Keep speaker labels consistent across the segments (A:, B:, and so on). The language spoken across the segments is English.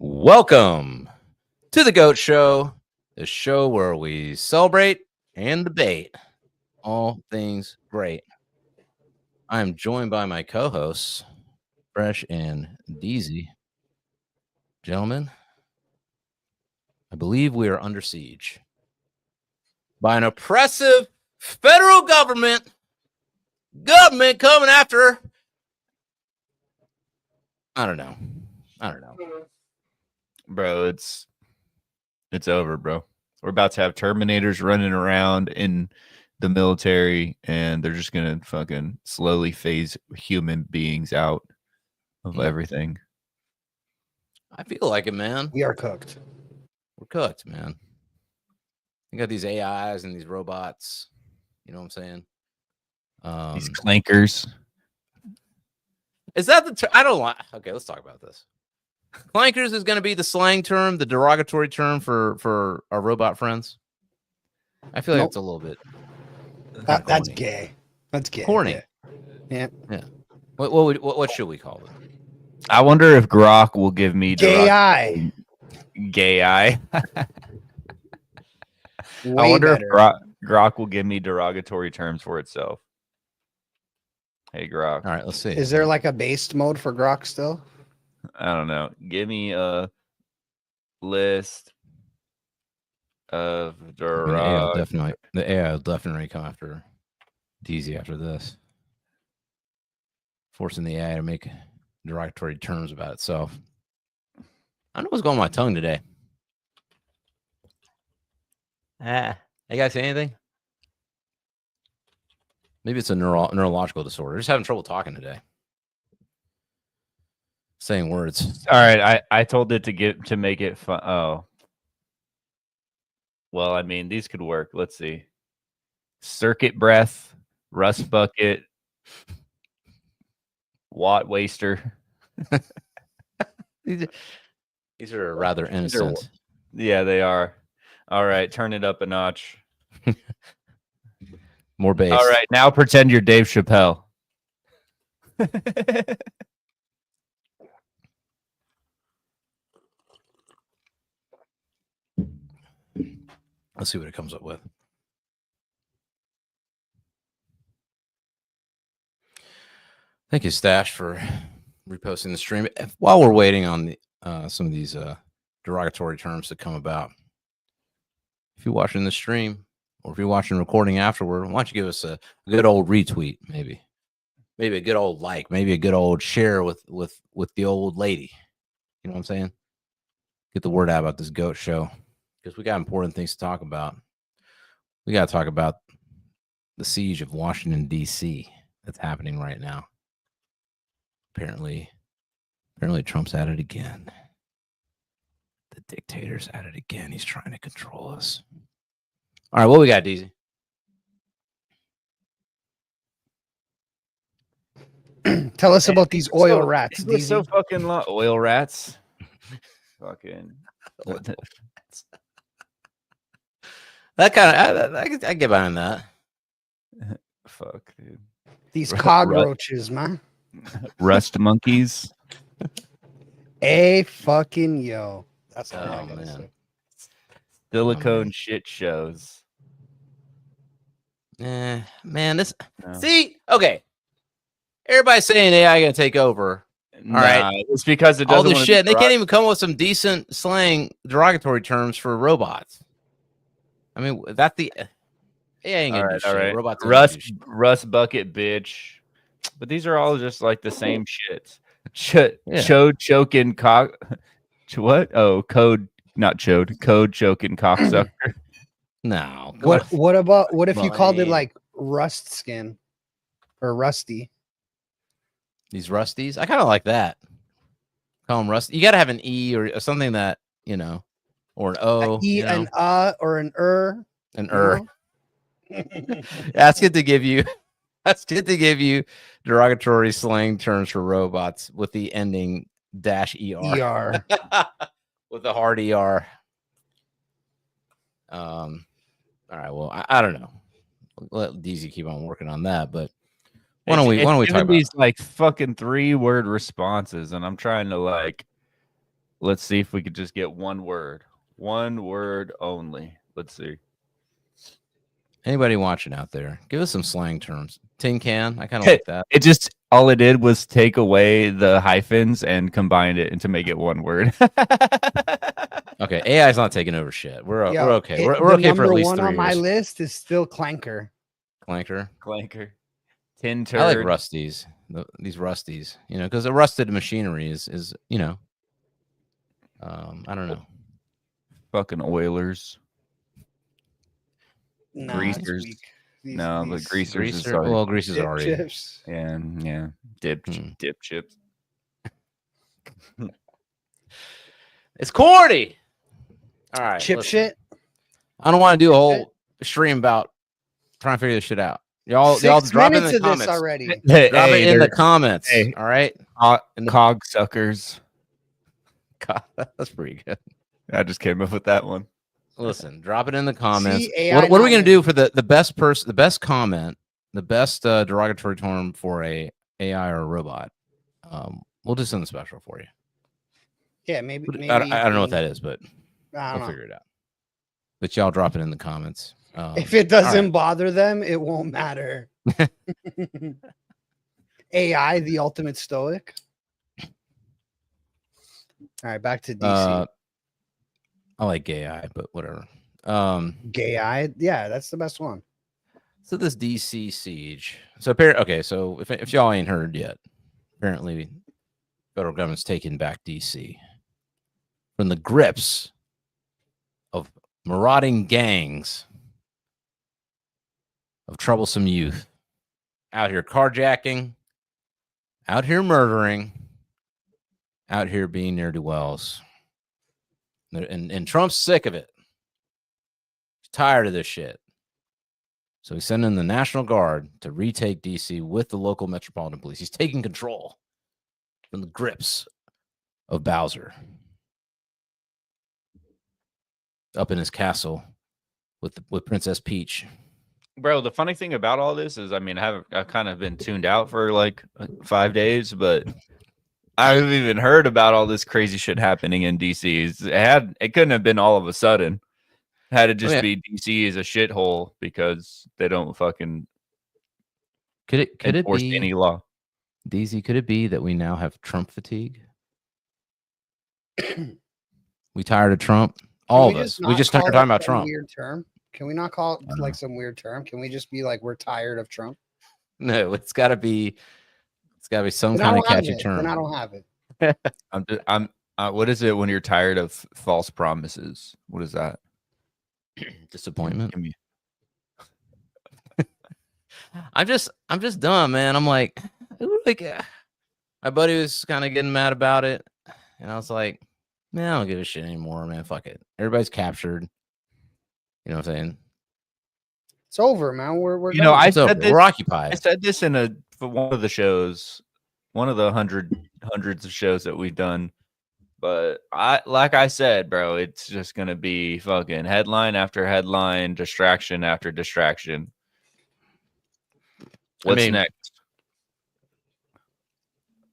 A: Welcome to the Goat Show, the show where we celebrate and debate all things great. I am joined by my co-hosts, Fresh and Deezy. Gentlemen, I believe we are under siege by an oppressive federal government coming after. I don't know.
B: Bro, it's over, bro. We're about to have Terminators running around in the military, and they're just gonna fucking slowly phase human beings out of everything.
A: I feel like it, man.
C: We are cooked.
A: We're cooked, man. You got these AIs and these robots. You know what I'm saying?
B: These clankers.
A: Is that the I don't like. Okay, let's talk about this. Clankers is going to be the slang term, the derogatory term for our robot friends. I feel like it's a little bit.
C: That's gay. That's gay.
A: Corny.
C: Yeah.
A: What should we call it?
B: I wonder if Grok will give me
C: Gay eye.
B: Gay eye. I
C: Way
B: wonder
C: better.
B: if Grok will give me derogatory terms for itself. Hey, Grok.
A: All right, let's see.
C: Is there like a based mode for Grok still?
B: I don't know. Give me a list of
A: The AI will definitely come after Deezy after this, forcing the AI to make derogatory terms about itself. I don't know what's going on my tongue today. You guys say anything? Maybe it's a neurological disorder. Just having trouble talking today. Saying words.
B: All right, I told it to make it fun. Oh, well, I mean, these could work. Let's see. Circuit breath, rust bucket, watt waster.
A: These are rather innocent.
B: Yeah, they are. All right, turn it up a notch.
A: More bass.
B: All right, now pretend you're Dave Chappelle.
A: Let's see what it comes up with. Thank you, Stash, for reposting the stream. While we're waiting on some of these derogatory terms to come about, if you're watching the stream or if you're watching recording afterward, why don't you give us a good old retweet, maybe a good old like, maybe a good old share with the old lady. You know what I'm saying? Get the word out about this goat show. Because we got important things to talk about. We got to talk about the siege of Washington D.C. that's happening right now. Apparently Trump's at it again. The dictator's at it again. He's trying to control us. All right, what we got, Deezy?
C: Tell us about these oil rats.
B: These so fucking oil rats. Fucking.
A: That kind of I get behind that.
B: Fuck, dude.
C: These cockroaches, man.
B: Rust monkeys.
C: A fucking yo. That's all I gotta
A: man.
C: say.
B: Silicone shit shows.
A: Man, this
B: No.
A: see, okay. Everybody's saying AI gonna take over.
B: Nah,
A: right.
B: it's because it
A: All
B: doesn't
A: this shit. They can't even come up with some decent slang derogatory terms for robots. I mean, that's the AI ain't gonna do shit.
B: all right.
A: Robots ain't gonna do shit.
B: Rust bucket, bitch. But these are all just like the same shit.
A: Yeah.
B: Chode choking cock. What? Oh, code not chode. Code choking cocksucker.
A: No.
C: What if you called it
A: Buddy.
C: like rust skin or rusty?
A: These rusties? I kind of like that. Call them rusty. You got to have an E or something that, you know, or an O.
C: An E,
A: you know?
C: an or an
A: An That's good to give you. That's good to give you derogatory slang terms for robots with the ending -ER.
C: ER.
A: With a hard ER. All right. Well, I don't know. Let Deezy keep on working on that, but why don't we talk about
B: these like fucking 3-word responses, and I'm trying to like Let's see if we could just get one word only. Let's see.
A: Anybody watching out there, give us some slang terms. Tin can, I kind of like that.
B: It just all it did was take away the hyphens and combined it to make it one word.
A: Okay, AI's not taking over shit. We're
C: Yo,
A: okay. We're okay for at
C: number
A: least
C: one
A: 3
C: on my
A: years.
C: list is still clanker.
A: Clanker.
B: Clanker. Tin turd.
A: I like rusties. These rusties, you know, because a rusted machinery is you know, I don't know.
B: Fucking Oilers.
C: Nah,
B: Greasers.
C: it's weak.
B: No, but greasers is
A: Greaser.
B: already.
A: Well, greaser's
C: dip
A: already.
C: chips.
B: Yeah. Dip chips.
A: It's corny. All right.
C: Chip
A: listen.
C: shit.
A: I don't want to do a whole stream about trying to figure this shit out. Y'all
C: 6
A: drop it in
C: minutes
A: the
C: of this
A: comments.
C: already.
A: Drop it in the comments.
B: Hey.
A: All right.
B: Cog suckers.
A: That's pretty good.
B: I just came up with that one.
A: Listen, drop it in the comments.
C: See, AI
A: What are we
C: not
A: going to do for the best person, the best comment, the best derogatory term for a AI or a robot? We'll do something special for you.
C: Yeah, maybe.
A: I don't know what that is, but
C: I don't
A: we'll
C: know.
A: figure it out. But y'all drop it in the comments.
C: If it doesn't
A: right.
C: bother them, it won't matter. AI, the ultimate stoic. All right, back to DC.
A: I like gay eye, but whatever.
C: Gay eye, yeah, that's the best one.
A: So this DC siege. So apparently, okay. So if y'all ain't heard yet, apparently, federal government's taking back DC from the grips of marauding gangs of troublesome youth out here carjacking, out here murdering, out here being ne'er-do-wells. And Trump's sick of it. He's tired of this shit. So he's sending the National Guard to retake DC with the local Metropolitan Police. He's taking control from the grips of Bowser up in his castle with Princess Peach.
B: Bro, the funny thing about all this is, I mean, I've kind of been tuned out for like 5 days, but I haven't even heard about all this crazy shit happening in DC. It couldn't have been all of a sudden. It had to just be DC is a shithole because they don't fucking
A: could it
B: enforce
A: be
B: any law.
A: Deezy, could it be that we now have Trump fatigue? We tired of Trump? All of us. We just started talking about Trump.
C: Weird term. Can we not call it like some weird term? Can we just be like, we're tired of Trump?
A: No, it's got to be some kind of catchy term.
C: Then I don't have it.
B: What is it when you're tired of false promises? What is that?
A: Disappointment. I'm just dumb, man. I'm like my buddy was kind of getting mad about it, and I was like, man, I don't give a shit anymore, man. Fuck it. Everybody's captured. You know what I'm saying?
C: It's over, man. We're
B: I
A: said this, we're occupied.
B: I said this for one of the shows, one of the hundreds of shows that we've done. But like I said, bro, it's just gonna be fucking headline after headline, distraction after distraction. What's next?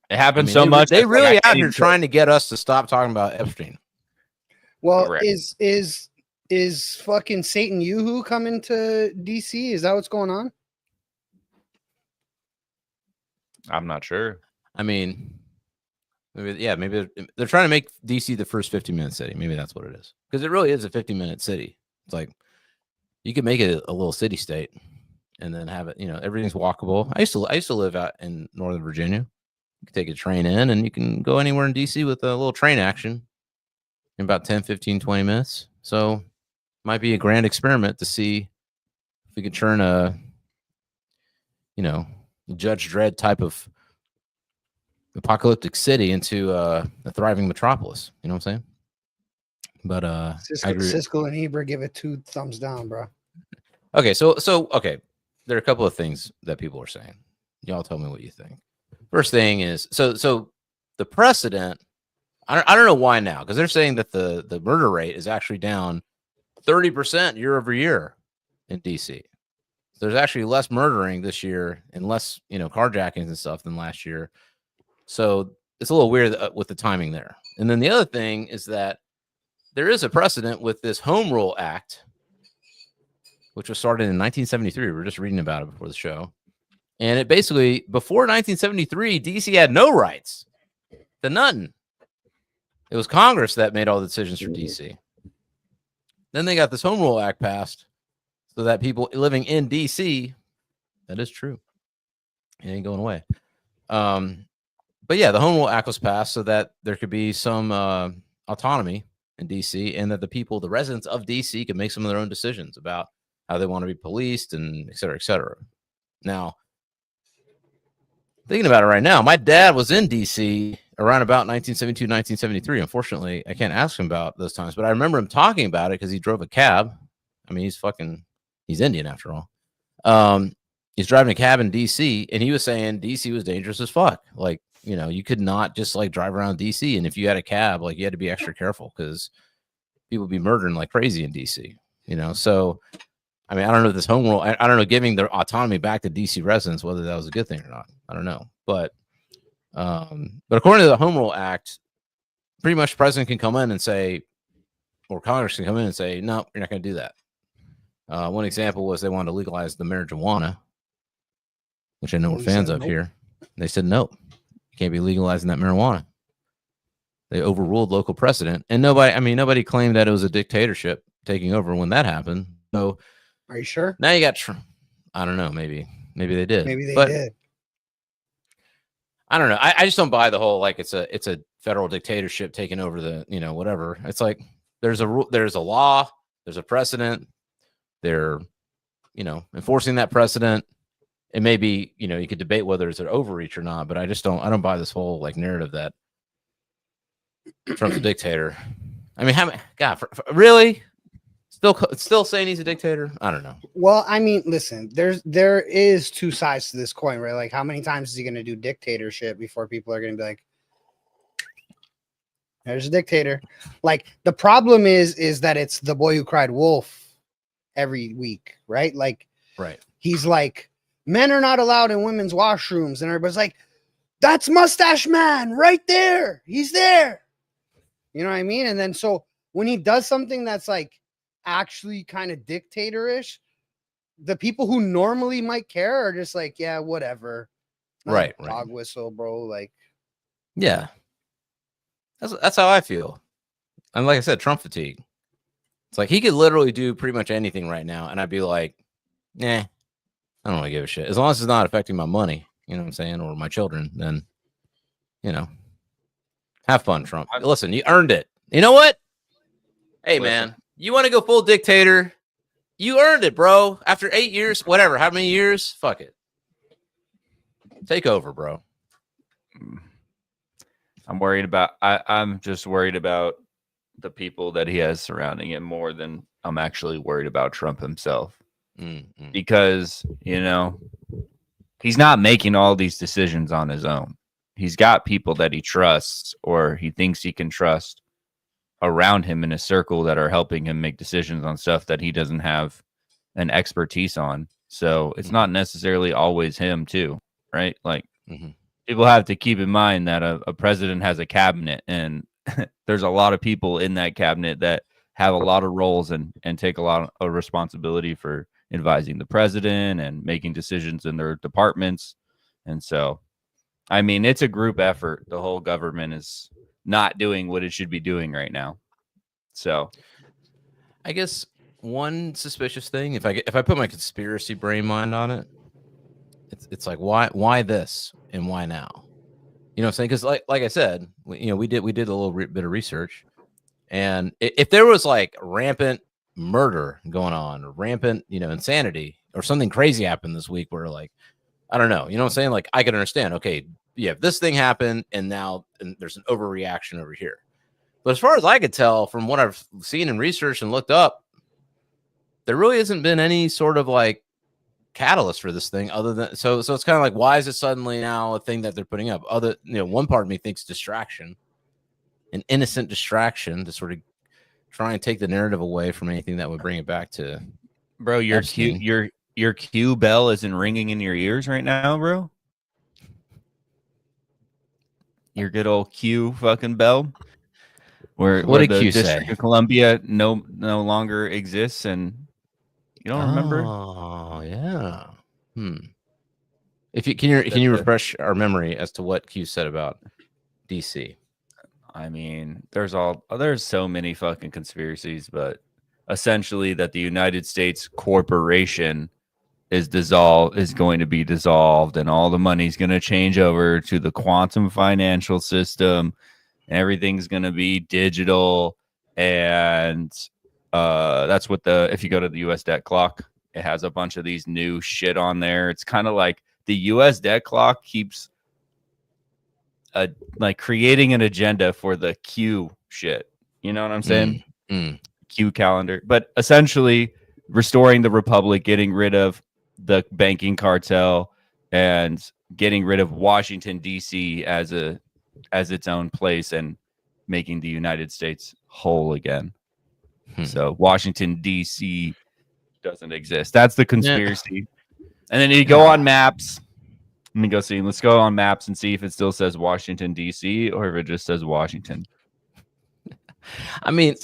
B: It happens so much.
A: They really out here trying to get us to stop talking about Epstein.
C: Well,
B: correct.
C: Is fucking Satan Yoo-hoo coming to DC? Is that what's going on?
B: I'm not sure.
A: I mean, maybe they're trying to make DC the first 50-minute city. Maybe that's what it is. Because it really is a 50-minute city. It's like you could make it a little city state and then have it, everything's walkable. I used to live out in Northern Virginia. You can take a train in and you can go anywhere in DC with a little train action in about 10, 15, 20 minutes. So might be a grand experiment to see if we could turn a, Judge Dredd type of apocalyptic city into a thriving metropolis. You know what I'm saying? But
C: Siskel and Ebert give it 2 thumbs down, bro.
A: Okay, so there are a couple of things that people are saying. Y'all tell me what you think. First thing is so the precedent. I don't know why now, because they're saying that the murder rate is actually down 30% year over year in DC. There's actually less murdering this year and less carjackings and stuff than last year. So it's a little weird with the timing there. And then the other thing is that there is a precedent with this Home Rule Act, which was started in 1973. We were just reading about it before the show. And it basically, before 1973, DC had no rights to nothing. It was Congress that made all the decisions for DC. Then they got this Home Rule Act passed so that people living in DC, that is true. It ain't going away. But yeah, the Home Rule Act was passed so that there could be some autonomy in DC, and that the people, the residents of DC, could make some of their own decisions about how they want to be policed and et cetera, et cetera. Now, thinking about it right now, my dad was in DC around about 1972, 1973. Unfortunately, I can't ask him about those times, but I remember him talking about it because he drove a cab. I mean, he's Indian after all. He's driving a cab in DC, and he was saying DC was dangerous as fuck. Like, you know, you could not just like drive around DC, and if you had a cab, like you had to be extra careful because people would be murdering like crazy in DC. You know, so I mean, I don't know if this home rule. I don't know, giving their autonomy back to DC residents, whether that was a good thing or not. I don't know, but according to the Home Rule Act, pretty much the president can come in and say, or Congress can come in and say, no, you're not going to do that. One example was they wanted to legalize the marijuana, which I know we're fans of here. They said, nope, you can't be legalizing that marijuana. They overruled local precedent, and nobody claimed that it was a dictatorship taking over when that happened. So,
C: are you sure?
A: Now you got Trump. I don't know. Maybe they did.
C: Maybe they did.
A: I don't know. I just don't buy the whole like it's a federal dictatorship taking over the, you know, whatever. It's like there's a law, there's a precedent. They're, you know, enforcing that precedent. It may be, you know, you could debate whether it's an overreach or not, but I don't buy this whole like narrative that Trump's a dictator. I mean, really? Still saying he's a dictator? I don't know.
C: Well, I mean, listen, there is two sides to this coin, right? Like, how many times is he going to do dictatorship before people are going to be like, there's a dictator? Like, the problem is that it's the boy who cried wolf every week, right? Like,
A: right.
C: He's like, men are not allowed in women's washrooms, and everybody's like, that's Mustache Man right there. He's there. You know what I mean? And then so when he does something that's like actually kind of dictatorish, the people who normally might care are just like, yeah, whatever.
A: Right.
C: Dog whistle, bro. Like,
A: yeah. That's how I feel. And like I said, Trump fatigue. It's like he could literally do pretty much anything right now, and I'd be like, nah, I don't want to give a shit. As long as it's not affecting my money, you know what I'm saying, or my children, then, you know, have fun, Trump. Listen, you earned it. You know what? Hey, man, you want to go full dictator? You earned it, bro. After 8 years, whatever, how many years? Fuck it. Take over, bro.
B: I'm just worried about the people that he has surrounding him more than I'm actually worried about Trump himself.
A: Mm-hmm.
B: Because, you know, he's not making all these decisions on his own. He's got people that he trusts or he thinks he can trust around him in a circle that are helping him make decisions on stuff that he doesn't have an expertise on. So it's not necessarily always him too, right? Like people have to keep in mind that a president has a cabinet, and there's a lot of people in that cabinet that have a lot of roles and take a lot of responsibility for advising the president and making decisions in their departments. And so, I mean, it's a group effort. The whole government is not doing what it should be doing right now. So
A: I guess one suspicious thing, if I put my conspiracy brain mind on it, it's like, why this and why now? You know what I'm saying? Because like I said, we did a little bit of research, and if there was like rampant murder going on, or rampant, insanity, or something crazy happened this week where, like, I don't know, you know what I'm saying? Like, I could understand, okay, yeah, this thing happened and there's an overreaction over here. But as far as I could tell from what I've seen and researched and looked up, there really hasn't been any sort of like catalyst for this thing other than, so it's kind of like, why is it suddenly now a thing that they're putting up? One part of me thinks distraction, an innocent distraction to sort of try and take the narrative away from anything that would bring it back to,
B: bro, your Q bell isn't ringing in your ears right now, bro. Your good old Q fucking bell. where
A: What did
B: the
A: Q
B: District
A: say?
B: of Columbia no longer exists, and you don't remember?
A: Oh, yeah. If you can you refresh our memory as to what Q said about DC?
B: I mean, there's so many fucking conspiracies, but essentially that the United States corporation is going to be dissolved, and all the money's going to change over to the quantum financial system, and everything's going to be digital. And that's what if you go to the US debt clock, it has a bunch of these new shit on there. It's kind of like the US debt clock keeps like creating an agenda for the Q shit. You know what I'm saying? Q calendar. But essentially restoring the republic, getting rid of the banking cartel, and getting rid of Washington D.C. as its own place, and making the United States whole again. So Washington D.C. doesn't exist. That's the conspiracy. And then you go on maps. Let me go see. Let's go on maps and see if it still says Washington D.C. or if it just says Washington.
A: I mean,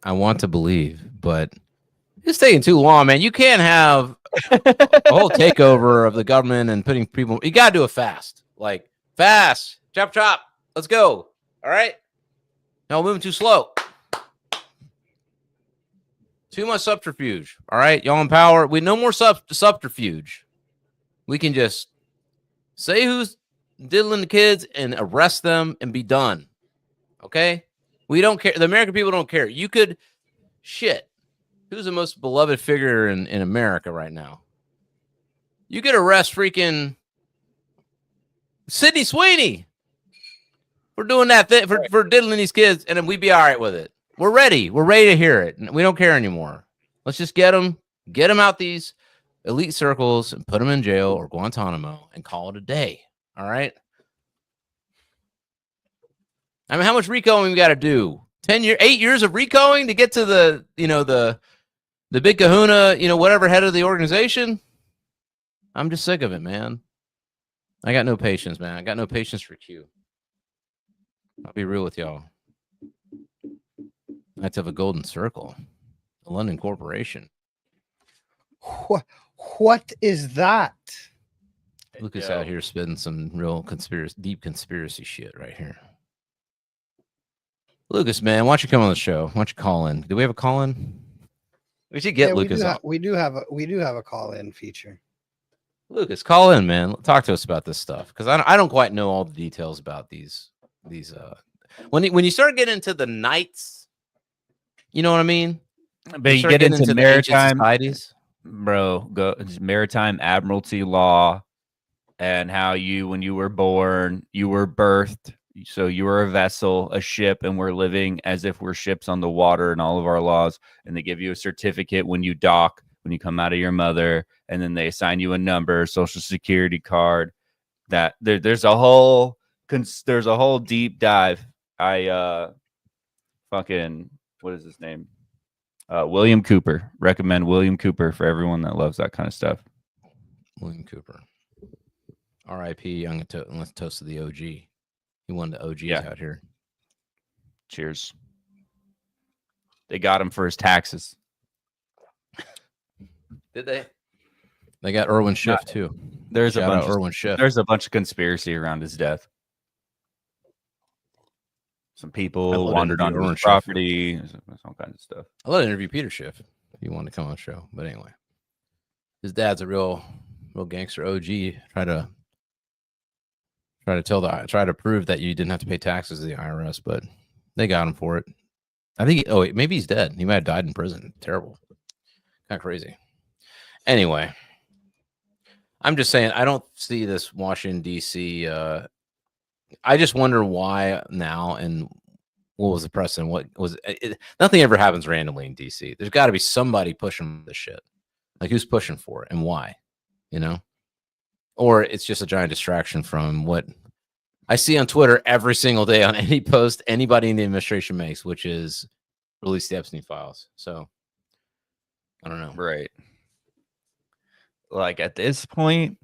A: I want to believe, but it's taking too long, man. You can't have a whole takeover of the government and putting people. You got to do it fast, like fast, chop chop. Let's go. All right. No, moving too slow. Too much subterfuge. All right, y'all in power. We no more subterfuge. We can just say who's diddling the kids and arrest them and be done. Okay? We don't care. The American people don't care. You could shit. Who's the most beloved figure in America right now? You could arrest freaking Sydney Sweeney for doing that thing, for diddling these kids, and then we'd be all right with it. We're ready. We're ready to hear it. We don't care anymore. Let's just get them out these elite circles and put them in jail or Guantanamo and call it a day. All right. I mean, how much RICOing we got to do? 8 years of RICOing to get to the big kahuna, whatever head of the organization. I'm just sick of it, man. I got no patience, man. I got no patience for Q. I'll be real with y'all. I have to have a golden circle, a London corporation.
C: What is that?
A: Lucas out here spitting some real deep conspiracy shit right here. Lucas, man, why don't you come on the show? Why don't you call in? Do we have a call in? We should get Lucas on.
C: We do have a call in feature.
A: Lucas, call in, man. Talk to us about this stuff, because I don't quite know all the details about these. When you start getting into the knights, you know what I mean.
B: But you get into maritime
A: societies,
B: bro. Maritime admiralty law, and how when you were born, you were birthed. So you were a vessel, a ship, and we're living as if we're ships on the water, and all of our laws. And they give you a certificate when you dock, when you come out of your mother, and then they assign you a number, social security card. That there's a whole deep dive. What is his name? William Cooper. Recommend William Cooper for everyone that loves that kind of stuff.
A: William Cooper. R.I.P. Let's toast to the OG. He won the OGs out here.
B: Cheers. They got him for his taxes.
A: Did they? They got Irwin Schiff too.
B: There's
A: a bunch
B: of conspiracy around his death. Some people wandered on his property. All kinds of stuff.
A: I'd love to interview Peter Schiff if you want to come on the show. But anyway, his dad's a real gangster OG. Try to prove that you didn't have to pay taxes to the IRS, but they got him for it. I think. Maybe he's dead. He might have died in prison. Terrible. Kind of crazy. Anyway, I'm just saying I don't see this Washington D.C. I just wonder why now, and what was the precedent? What was it? Nothing ever happens randomly in D.C. There's got to be somebody pushing this shit. Like, who's pushing for it and why? Or it's just a giant distraction from what I see on Twitter every single day on any post anybody in the administration makes, which is release the Epstein files. So I don't know.
B: Right. Like, at this point,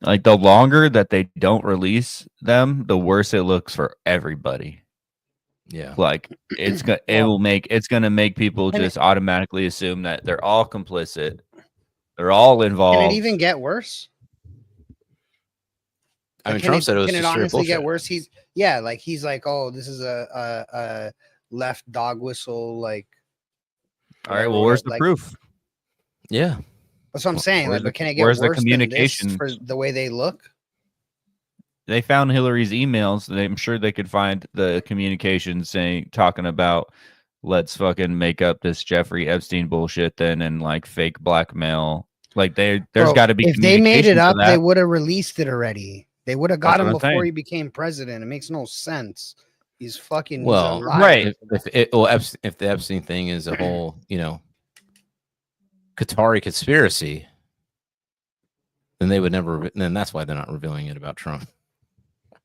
B: Like the longer that they don't release them, the worse it looks for everybody.
A: Yeah.
B: Like it's gonna make people
C: And it-
B: just automatically assume that they're all complicit, they're all involved.
C: Can it even get worse?
A: I mean,
C: Can
A: Trump said it was
C: can
A: just
C: it
A: straight
C: honestly get
A: bullshit.
C: worse? He's like, oh, this is a left dog whistle, like.
B: All right, well, where's the
C: like,
B: proof?
A: Yeah.
C: That's what I'm saying.
B: Where's
C: Like, but
B: the-
C: can it get
B: where's the
C: worse than this
B: communication?
C: for the way they look?
B: They found Hillary's emails. I'm sure they could find the communication talking about let's fucking make up this Jeffrey Epstein bullshit then and like fake blackmail. Like there's got to be
C: if they made it
B: communication
C: up,
B: for
C: they
B: that.
C: would have released it already. They would have got
B: That's
C: him
B: what I'm
C: before
B: saying.
C: he became president. It makes no sense. He's fucking
A: Well,
C: he's a liar.
B: right.
A: If the Epstein thing is a whole, Qatari conspiracy, then they would never. Then that's why they're not revealing it about Trump.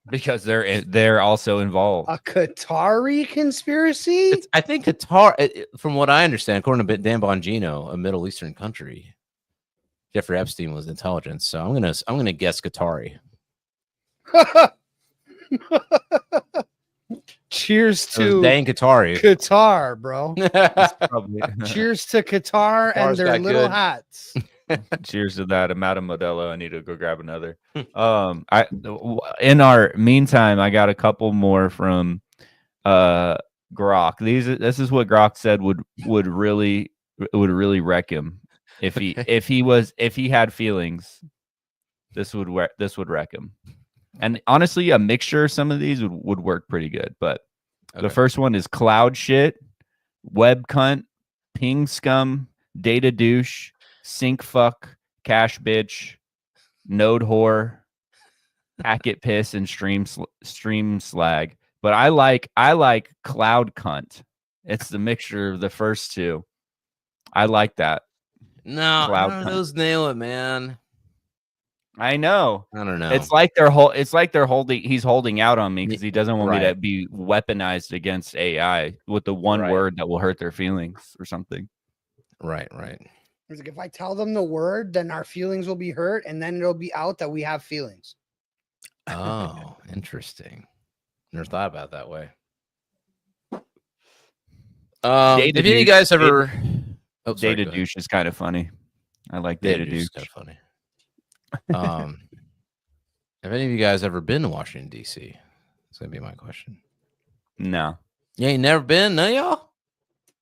B: Because they're also involved.
C: A Qatari conspiracy?
A: I think Qatar, from what I understand, according to Dan Bongino, a Middle Eastern country, Jeffrey Epstein was intelligence. So I'm gonna guess Qatari.
C: Cheers
A: It was
C: to
A: Dan Qatari.
C: Qatar, bro.
B: Probably.
C: Cheers to Qatar and
A: Qatar's
C: their
A: got
C: little
A: good.
C: hats.
B: Cheers to that. I'm out of Modelo. I need to go grab another. In our meantime, I got a couple more from Grok. This is what Grok said would really wreck him if he had feelings. This would wreck him. And honestly, a mixture of some of these would work pretty good. But the first one is cloud shit, web cunt, ping scum, data douche, sync fuck, cash bitch, node whore, packet piss, and stream slag. But I like cloud cunt. It's the mixture of the first two. I like that.
A: No,
B: Cloud
A: none of
B: cunt.
A: those nail it, man.
B: I know.
A: I don't know.
B: It's like he's holding out on me because he doesn't want me to be weaponized against AI with the one word that will hurt their feelings or something.
A: Right.
C: He's like, if I tell them the word, then our feelings will be hurt, and then it'll be out that we have feelings.
A: Oh, interesting. Never thought about it that way. If any of you guys ever
B: Data douche is kind of funny. I like data douche.
A: Kind of funny. Have any of you guys ever been to Washington D.C? That's gonna be my question.
B: No.
A: You ain't never been, none of y'all?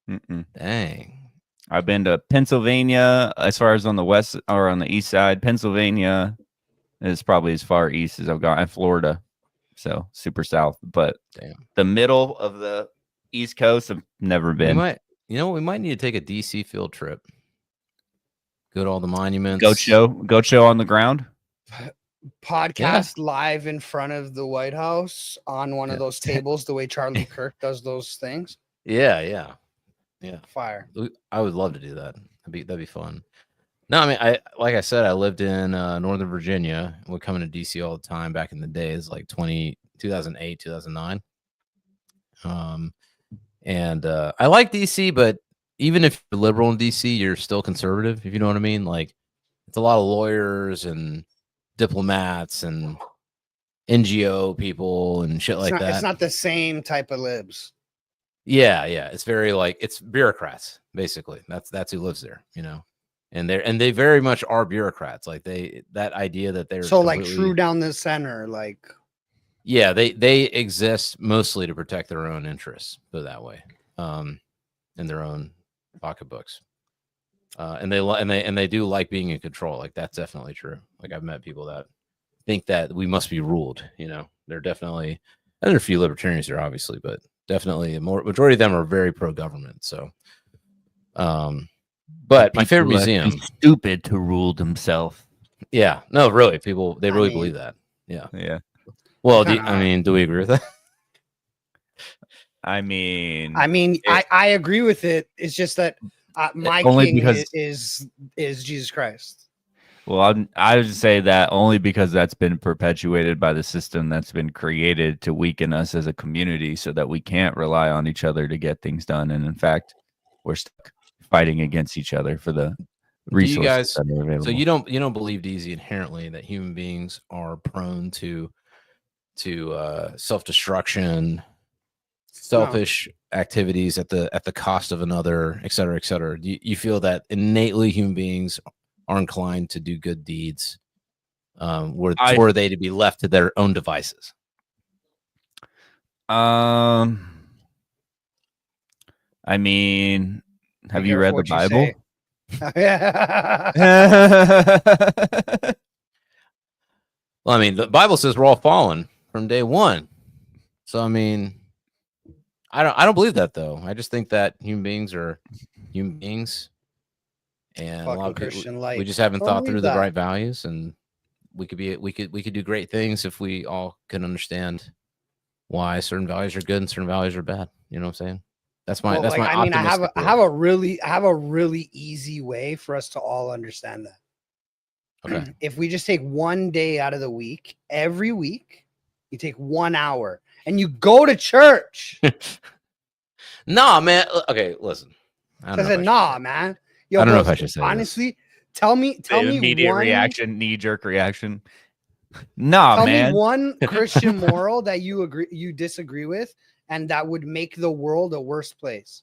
B: Mm-mm.
A: Dang.
B: I've been to Pennsylvania, as far as on the west or on the east side. Pennsylvania is probably as far east as I've gone. And Florida, so super south. But the middle of the East Coast, I've never been.
A: We might need to take a DC field trip. Go to all the monuments.
B: Goat show on the ground.
C: Podcast live in front of the White House on one of those tables, the way Charlie Kirk does those things.
A: Yeah.
C: Fire.
A: I would love to do that. That'd be fun. No, I mean, like I said, I lived in Northern Virginia. We're coming to DC all the time back in the days, like 2008, 2009. And I like DC, but even if you're liberal in DC, you're still conservative, if you know what I mean. Like, it's a lot of lawyers and diplomats and NGO people and shit that.
C: It's not the same type of libs.
A: Yeah. It's very it's bureaucrats, basically. That's who lives there, And they very much are bureaucrats. Like that idea that they're
C: like true down the center, like.
A: Yeah, they exist mostly to protect their own interests, put it that way, in their own pocketbooks, and they do like being in control. Like that's definitely true. Like I've met people that think that we must be ruled. They're definitely, and there are a few libertarians here, obviously, but definitely the majority of them are very pro government. So, but my favorite museum,
B: stupid to rule themselves.
A: Yeah, no, really, they really believe that. Yeah. Well, do we agree with that?
B: I mean,
C: I agree with it. It's just that my king is Jesus Christ.
B: Well, I would say that only because that's been perpetuated by the system that's been created to weaken us as a community so that we can't rely on each other to get things done. And in fact, we're stuck fighting against each other for the resources
A: guys-
B: that are available.
A: So you don't believe, Deezy, inherently that human beings are prone to self-destruction, selfish activities at the cost of another, et cetera, et cetera. You feel that innately human beings are inclined to do good deeds, were they to be left to their own devices?
B: I mean, have you read the Bible?
A: Well, I mean, the Bible says we're all fallen from day one. So I mean, I don't believe that though. I just think that human beings are human beings, and a lot
C: Fucking
A: of people,
C: Christian light.
A: we just haven't
C: Don't
A: thought
C: believe
A: through the
C: that.
A: right values, and we could do great things if we all could understand why certain values are good and certain values are bad. You know what I'm saying? That's my
C: Well,
A: that's
C: like,
A: my
C: I mean, I
A: optimistic
C: have
A: view.
C: a really easy way for us to all understand that.
A: Okay.
C: If we just take one day out of the week, every week, you take 1 hour and you go to church.
A: Nah, man. Okay, listen. I
C: I
A: don't know.
C: said,
A: if I should
C: nah,
A: say it.
C: man. Yo,
A: I don't know
C: bro,
A: if I should say this.
C: honestly, tell me
B: Immediate
C: one
B: reaction, knee-jerk reaction. Nah,
C: tell
B: man.
C: me one Christian moral that you disagree with, and that would make the world a worse place.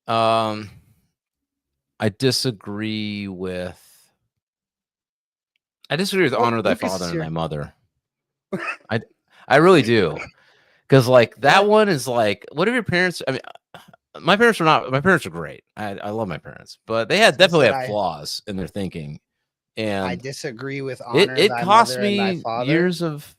A: I disagree with
C: Well,
A: honor thy
C: Lucas is
A: father and
C: here.
A: thy mother. I really do. Because like that
C: What?
A: one is like, what if your parents? I mean, my parents are great. I love my parents, but they definitely
C: said
A: had flaws in their thinking.
C: I
A: And
C: disagree with honor
A: it
C: thy
A: cost
C: mother and thy
A: me
C: father.
A: years of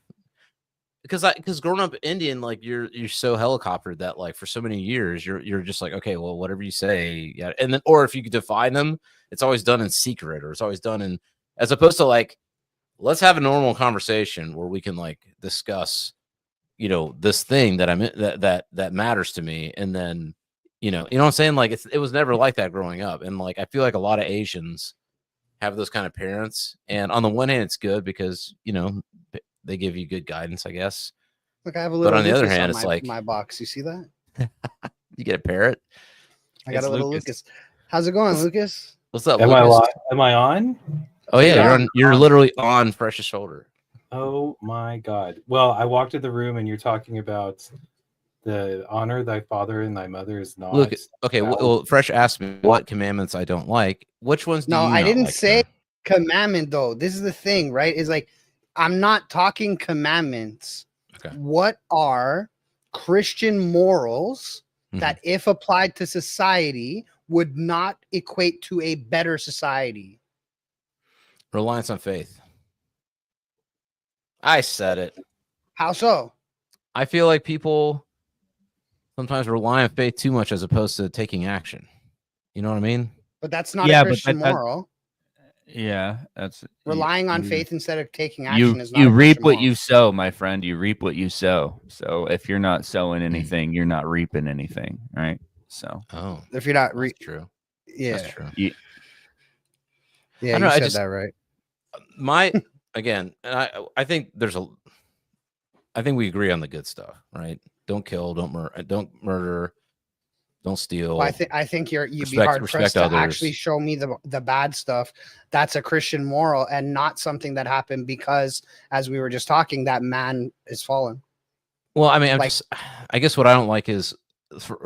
A: because growing up Indian, like you're so helicoptered that like for so many years you're just like, okay, well, whatever you say, yeah. And then, or if you could define them, it's always done in secret, or it's always done in, as opposed to like, let's have a normal conversation where we can like discuss, this thing that I'm in, that matters to me. And then, what I'm saying? Like it was never like that growing up. And like, I feel like a lot of Asians have those kind of parents. And on the one hand, it's good because, they give you good guidance, I guess.
C: Look, I have a
A: But
C: little
A: on the other
C: Lucas
A: hand,
C: on
A: it's like
C: my box. You see that?
A: you get a parrot.
C: I got
B: It's
C: a little
B: Lucas.
C: Lucas. How's it going, Lucas?
A: What's up,
D: Am I
A: Lucas?
D: Am I on?
A: Oh yeah,
C: Yeah.
A: you're literally on Fresh's shoulder.
D: Oh my God. Well, I walked in the room and you're talking about the honor thy father and thy mother is not.
A: Look, okay.
D: valid.
A: Well, Fresh asked me what commandments I don't like. Which ones do
C: No,
A: you
C: I
A: not
C: didn't
A: like,
C: say
A: sir?
C: commandment though. This is the thing, right? Is like I'm not talking commandments.
A: Okay.
C: What are Christian morals
A: Mhm.
C: that, if applied to society, would not equate to a better society?
A: Reliance on faith. I said it.
C: How so?
A: I feel like people sometimes rely on faith too much as opposed to taking action. You know what I mean?
C: But that's not
B: Yeah,
C: a
B: but
C: Christian
B: that-
C: moral.
B: Yeah, that's
C: Relying on
B: you-
C: faith instead of taking action is not
B: You
C: a
B: reap
C: Christian
B: what
C: moral.
B: you sow, my friend. You reap what you sow. So if you're not sowing anything, you're not reaping anything, right? So
A: Oh,
C: If you're not
A: that's true.
C: yeah,
A: That's true.
C: yeah,
A: I
C: you
A: don't know, I
C: said
A: just-
C: that right.
A: My again, and I think I think we agree on the good stuff, right? Don't kill, don't murder, don't steal.
C: Well, I think you'd be
A: Respect-
C: hard
A: respect
C: pressed to
A: others.
C: actually show me the bad stuff. That's a Christian moral and not something that happened because, as we were just talking, that man is fallen.
A: Well, I mean,
C: Like-
A: I guess what I don't like is,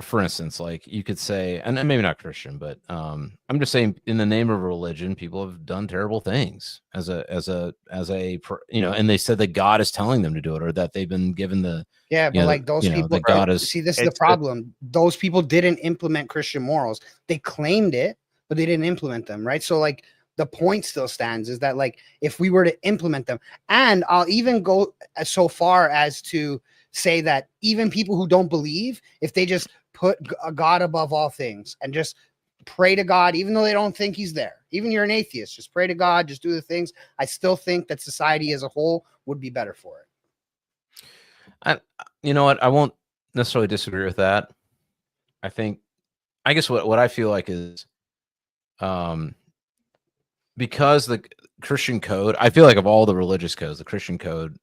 A: for instance, like you could say, and maybe not Christian, but I'm just saying, in the name of religion, people have done terrible things and they said that God is telling them to do it, or that they've been given the
C: Yeah, but like those people,
A: that God is.
C: see, this is the
B: it's the-
C: problem. Those people didn't implement Christian morals. They claimed it, but they didn't implement them, right? So like the point still stands is that like if we were to implement them, and I'll even go so far as to say that even people who don't believe, if they just put God above all things and just pray to God, even though they don't think he's there, even you're an atheist, just pray to God, just do the things. I still think that society as a whole would be better for it.
A: You know what? I won't necessarily disagree with that. I guess what I feel like is, because the Christian code, I feel like of all the religious codes, the Christian code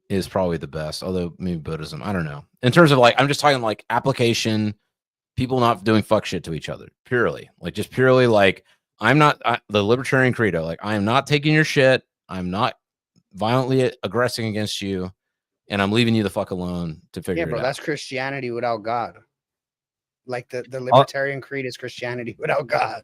A: is probably the best. Although maybe Buddhism, I don't know. In terms of like, I'm just talking like application people not doing fuck shit to each other. Purely, just purely I'm not the libertarian credo. Like, I am not taking your shit. I'm not violently aggressing against you, and I'm leaving you the fuck alone to figure
C: Yeah, bro,
A: it out.
C: that's Christianity without God. Like the libertarian creed is Christianity without God.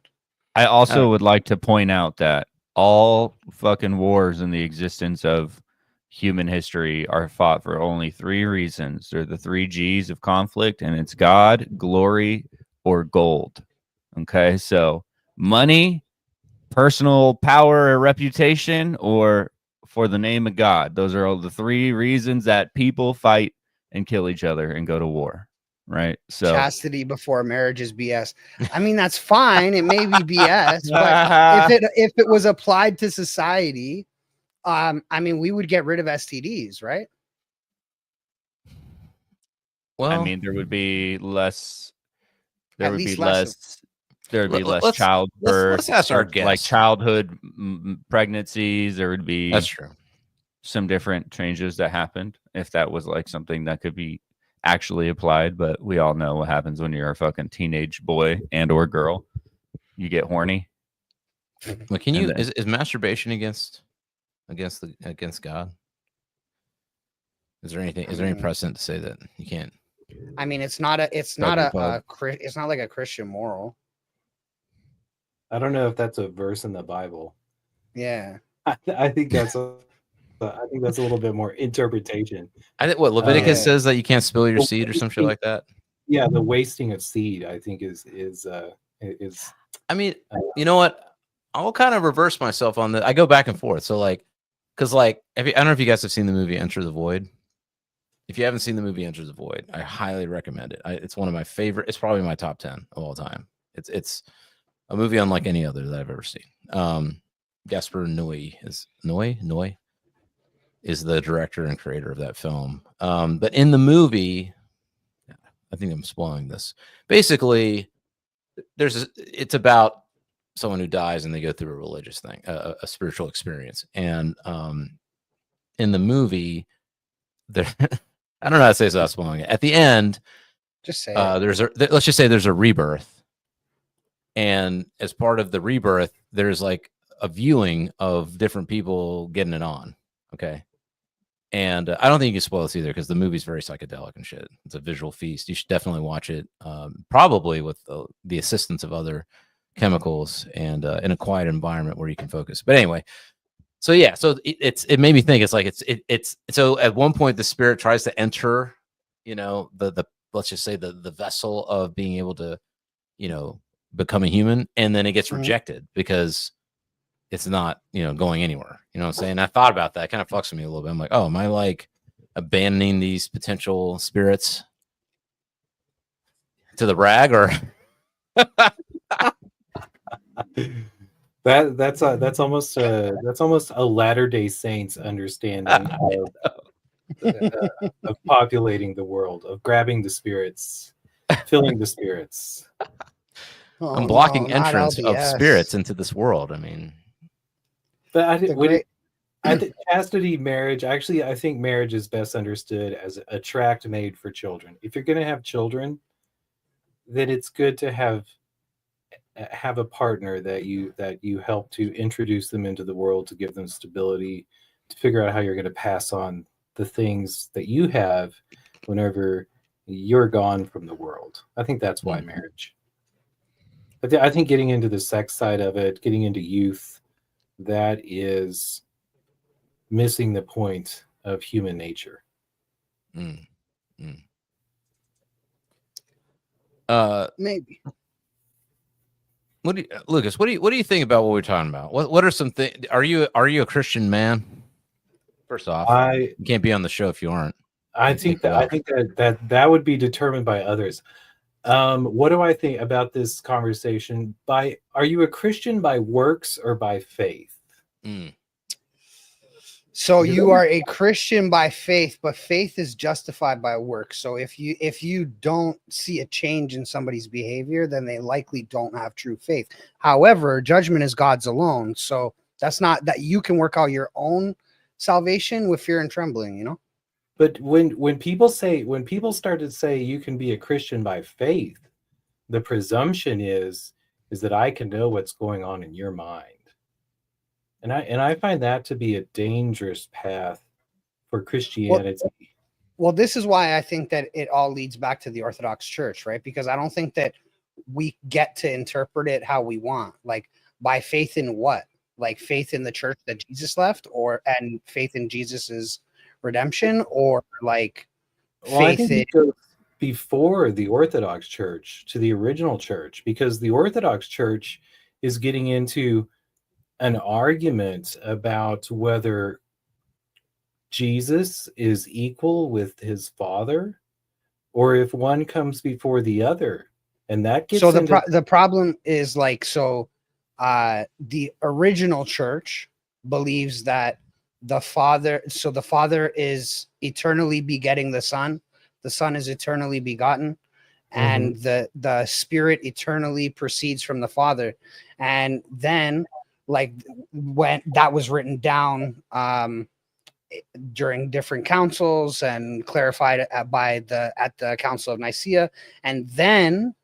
B: I also would like to point out that all fucking wars in the existence of human history are fought for only 3 reasons. They're the 3 G's of conflict, and it's God, glory, or gold. Okay, so money, personal power or reputation, or for the name of God. Those are all the 3 reasons that people fight and kill each other and go to war. Right. So
C: chastity before marriage is BS. I mean, that's fine. It may be BS, but if it was applied to society, I mean, we would get rid of STDs, right?
A: Well,
B: I mean, there would be less. There
C: At
B: would be
C: least less.
B: There would be less
A: let's
B: childbirth.
A: ask our
B: like
A: guest.
B: childhood pregnancies. There would be
A: That's true.
B: some different changes that happened if that was like something that could be actually applied. But we all know what happens when you're a fucking teenage boy and or girl. You get horny.
A: Well, can you is masturbation against God? Is there anything? Is there any precedent to say that you can't?
C: I mean, it's not like a Christian moral.
D: I don't know if that's a verse in the Bible.
C: Yeah,
D: I think that's a little bit more interpretation.
A: I think what Leviticus says that you can't spill your seed or some shit like that.
D: Yeah, the wasting of seed, I think is.
A: I mean, you know what? I'll kind of reverse myself on that. I go back and forth. So because I don't know if you guys have seen the movie Enter the Void. If you haven't seen the movie Enter the Void, I highly recommend it. It's one of my favorite. It's probably my top 10 of all time. It's a movie unlike any other that I've ever seen. Gaspar Noé is the director and creator of that film. But in the movie, I think I'm spoiling this. Basically, it's about someone who dies and they go through a religious thing, a spiritual experience. And in the movie, there, I don't know how to say this without spoiling it. At the end,
C: just say
A: let's just say there's a rebirth, and as part of the rebirth, there's like a viewing of different people getting it on. Okay. And I don't think you can spoil this either because the movie's very psychedelic and shit. It's a visual feast. You should definitely watch it, probably with the assistance of other chemicals and in a quiet environment where you can focus. But anyway, so yeah, so it made me think. It's like it's so at one point the spirit tries to enter, the let's just say the vessel of being able to, become a human, and then it gets rejected because it's not, going anywhere. You know what I'm saying? I thought about that. It kind of fucks with me a little bit. I'm like, oh, am I like abandoning these potential spirits to the rag, or
D: that's almost a Latter-day Saints understanding of populating the world, of grabbing the spirits, filling the spirits.
A: I'm blocking entrance of spirits into this world. I mean,
D: but I think chastity, marriage. Actually, I think marriage is best understood as a tract made for children. If you're going to have children, then it's good to have a partner that you help to introduce them into the world, to give them stability, to figure out how you're going to pass on the things that you have whenever you're gone from the world. I think that's why marriage. But I think getting into the sex side of it, getting into youth, that is missing the point of human nature.
C: Maybe.
A: Lucas, what do you think about what we're talking about? What are some things? Are you a Christian man? First off, you can't be on the show if you aren't.
D: I think that would be determined by others. What do I think about this conversation? Are you a Christian by works or by faith?
C: So you are a Christian by faith, but faith is justified by works. So if you don't see a change in somebody's behavior, then they likely don't have true faith. However, judgment is God's alone. So that's not that you can work out your own salvation with fear and trembling,
D: But when people start to say you can be a Christian by faith, the presumption is that I can know what's going on in your mind. And I find that to be a dangerous path for Christianity.
C: Well, this is why I think that it all leads back to the Orthodox Church, right? Because I don't think that we get to interpret it how we want. Like, by faith in what? Like faith in the church that Jesus left, and faith in Jesus's redemption, or like
D: I
C: faith
D: think
C: in.
D: it goes before the Orthodox Church to the original church, because the Orthodox Church is getting into an argument about whether Jesus is equal with his Father, or if one comes before the other, and that gets
C: So
D: into
C: the problem is like, so the original church believes that the Father is eternally begetting the Son is eternally begotten, and the Spirit eternally proceeds from the Father. And then, like, when that was written down during different councils and clarified at the Council of Nicaea, and then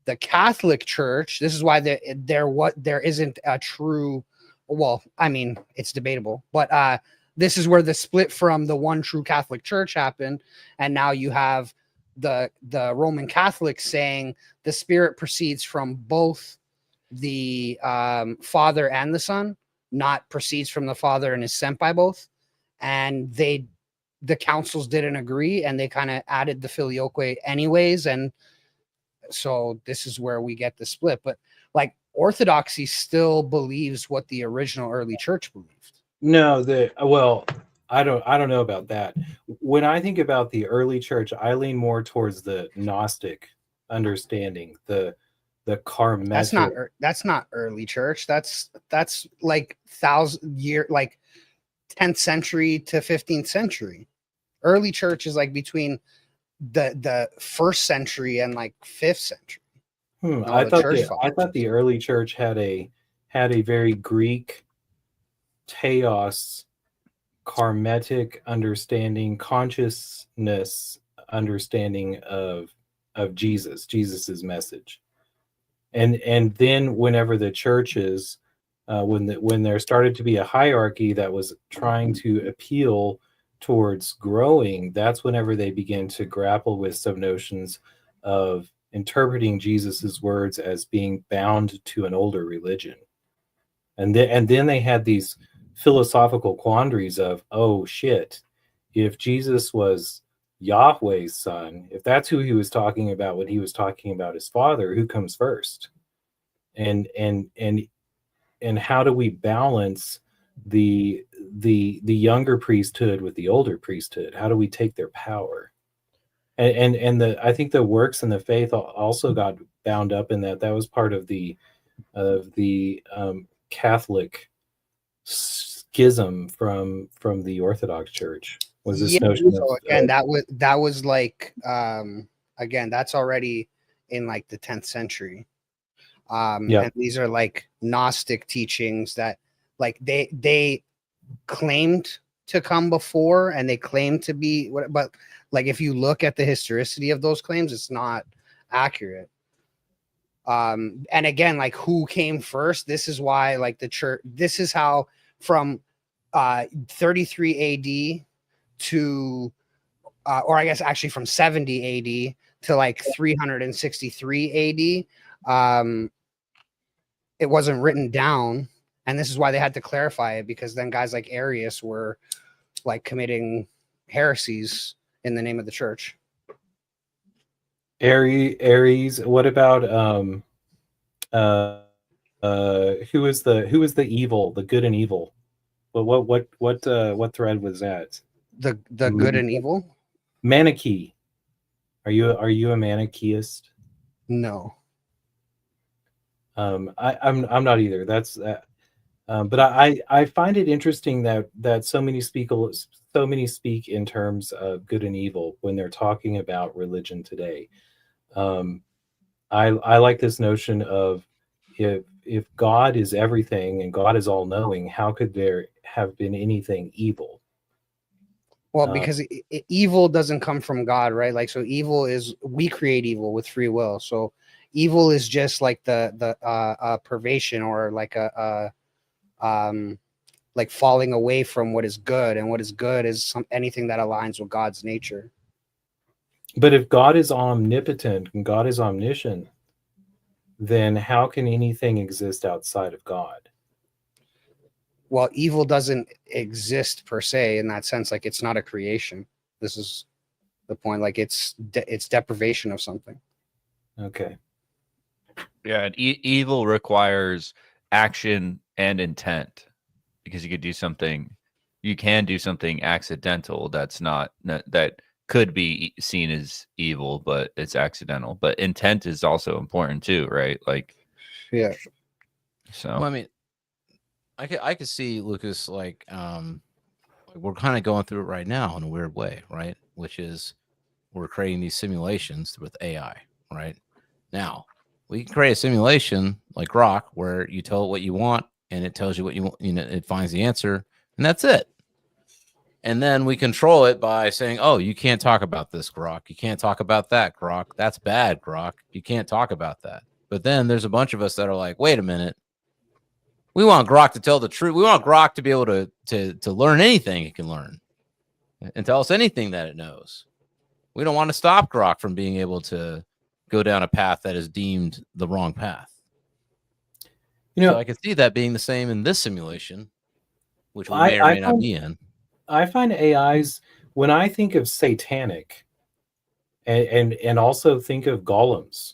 C: the Catholic Church. This is why there isn't a true. Well, I mean, it's debatable, but this is where the split from the one true Catholic Church happened, and now you have the Roman Catholics saying the Spirit proceeds from both the Father and the Son, not proceeds from the Father and is sent by both. And the councils didn't agree, and they kind of added the filioque anyways, and so this is where we get the split. But like, Orthodoxy still believes what the original early church believed.
D: No, I don't know about that. When I think about the early church, I lean more towards the Gnostic understanding, the Carmetic.
C: That's not early church. That's like 1,000-year, like 10th century to 15th century. Early church is like between the 1st century and like 5th century.
D: I thought the early church had a very Greek theos, Carmetic understanding, consciousness understanding of Jesus's message. And then whenever the churches, when there started to be a hierarchy that was trying to appeal towards growing, that's whenever they begin to grapple with some notions of interpreting Jesus's words as being bound to an older religion. And then they had these philosophical quandaries of, oh shit, if Jesus was Yahweh's son, if that's who he was talking about when he was talking about his Father, who comes first? And how do we balance the younger priesthood with the older priesthood? How do we take their power? And I think the works and the faith also got bound up in that. That was part of the Catholic schism from the Orthodox Church. Was this notion
C: so again, that was like again, that's already in like the 10th century. And these are like Gnostic teachings that like they claimed to come before, and they claim to be, but like if you look at the historicity of those claims, it's not accurate. And again, like, who came first? This is why, like, the church, this is how from 33 AD to or I guess actually from 70 AD to like 363 AD, it wasn't written down. And this is why they had to clarify it, because then guys like Arius were like committing heresies in the name of the church.
D: Aries. What about who is the evil, the good and evil? What thread was that?
C: The good and evil?
D: Manichae. Are you a Manichaeist?
C: No.
D: I'm not either. That's but I find it interesting that so many speak in terms of good and evil when they're talking about religion today. I like this notion of, if God is everything and God is all knowing, how could there have been anything evil?
C: Well, because evil doesn't come from God, right? Like, so evil is, we create evil with free will. So evil is just like the pervasion, or like like falling away from what is good, and what is good is anything that aligns with God's nature.
D: But if God is omnipotent and God is omniscient, then how can anything exist outside of God?
C: Well, evil doesn't exist per se in that sense. Like, it's not a creation. This is the point. Like, it's deprivation of something.
D: Okay.
B: Yeah, and evil requires action and intent, because you can do something accidental that could be seen as evil, but it's accidental. But intent is also important too, right? Like,
C: Yeah.
B: so
A: Well, I mean, I could see, Lucas, like we're kind of going through it right now in a weird way, right? Which is we're creating these simulations with AI, right? Now, we can create a simulation like Grok where you tell it what you want and it tells you what you want, it finds the answer, and that's it. And then we control it by saying, oh, you can't talk about this, Grok. You can't talk about that, Grok. That's bad, Grok. You can't talk about that. But then there's a bunch of us that are like, wait a minute. We want Grok to tell the truth. We want Grok to be able to learn anything it can learn and tell us anything that it knows. We don't want to stop Grok from being able to go down a path that is deemed the wrong path. So I can see that being the same in this simulation, which we may or may not be in.
D: I find AIs, when I think of satanic, and also think of golems.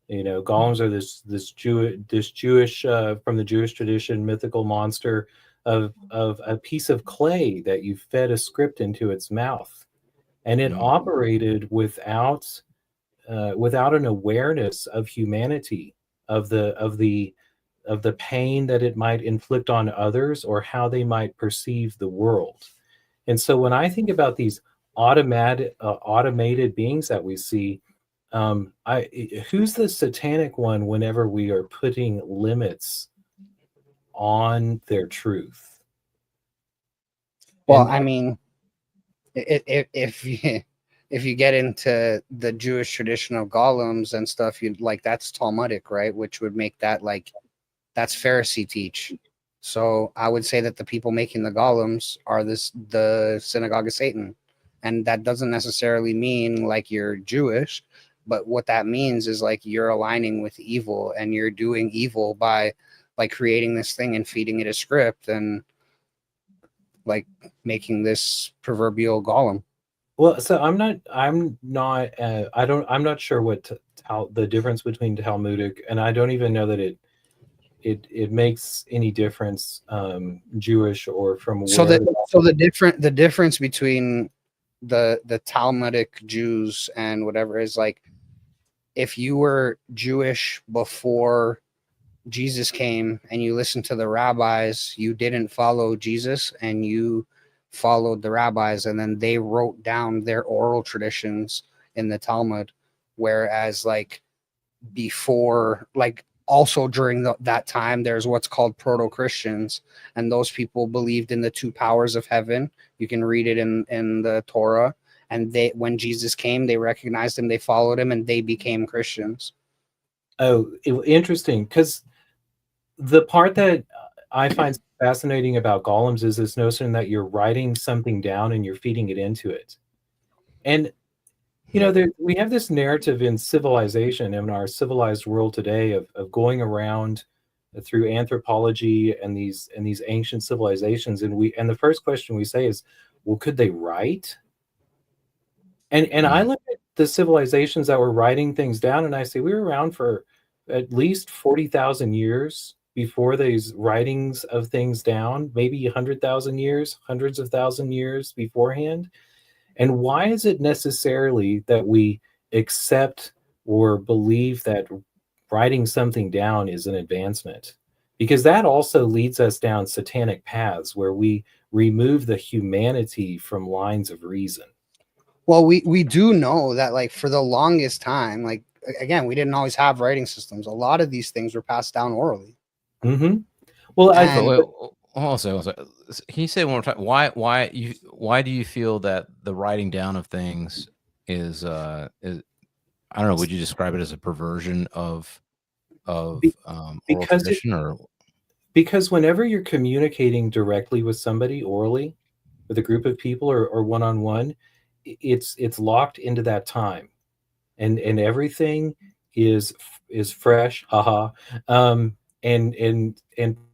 D: Golems are this Jewish from the Jewish tradition mythical monster of a piece of clay that you fed a script into its mouth, and it operated without an awareness of humanity, of the pain that it might inflict on others, or how they might perceive the world. And so when I think about these automated beings that we see, who's the satanic one whenever we are putting limits on their truth?
C: Well, I mean, if you get into the Jewish traditional golems and stuff, you'd like, that's Talmudic, right? Which would make that like, that's Pharisee teach. So I would say that the people making the golems are the synagogue of Satan. And that doesn't necessarily mean like you're Jewish, but what that means is like you're aligning with evil, and you're doing evil by like creating this thing and feeding it a script and like making this proverbial golem.
D: Well, so I'm not sure what the difference between Talmudic, and I don't even know that it makes any difference, Jewish or from
C: so the difference between the Talmudic Jews and whatever is like, if you were Jewish before Jesus came and you listened to the rabbis, you didn't follow Jesus and you followed the rabbis, and then they wrote down their oral traditions in the Talmud. Whereas like before, like also during that time, there's what's called proto-Christians, and those people believed in the two powers of heaven. You can read it in the Torah. And when Jesus came, they recognized him, they followed him, and they became Christians.
D: Oh, interesting. Because the part that I find fascinating about golems is this notion that you're writing something down and you're feeding it into it. And, we have this narrative in civilization, in our civilized world today, of going around through anthropology and these ancient civilizations. And the first question we say is, well, could they write? And I look at the civilizations that were writing things down, and I say we were around for at least 40,000 years before these writings of things down, maybe 100,000 years, hundreds of thousand years beforehand. And why is it necessarily that we accept or believe that writing something down is an advancement? Because that also leads us down satanic paths where we remove the humanity from lines of reason.
C: Well, we do know that like for the longest time, like again, we didn't always have writing systems. A lot of these things were passed down orally.
D: Mm-hmm. Well,
A: also, can you say one more time why do you feel that the writing down of things is I don't know. Would you describe it as a perversion of oral
D: because
A: tradition, or
D: because whenever you're communicating directly with somebody orally, with a group of people or one-on-one, it's locked into that time, and everything is fresh, haha, and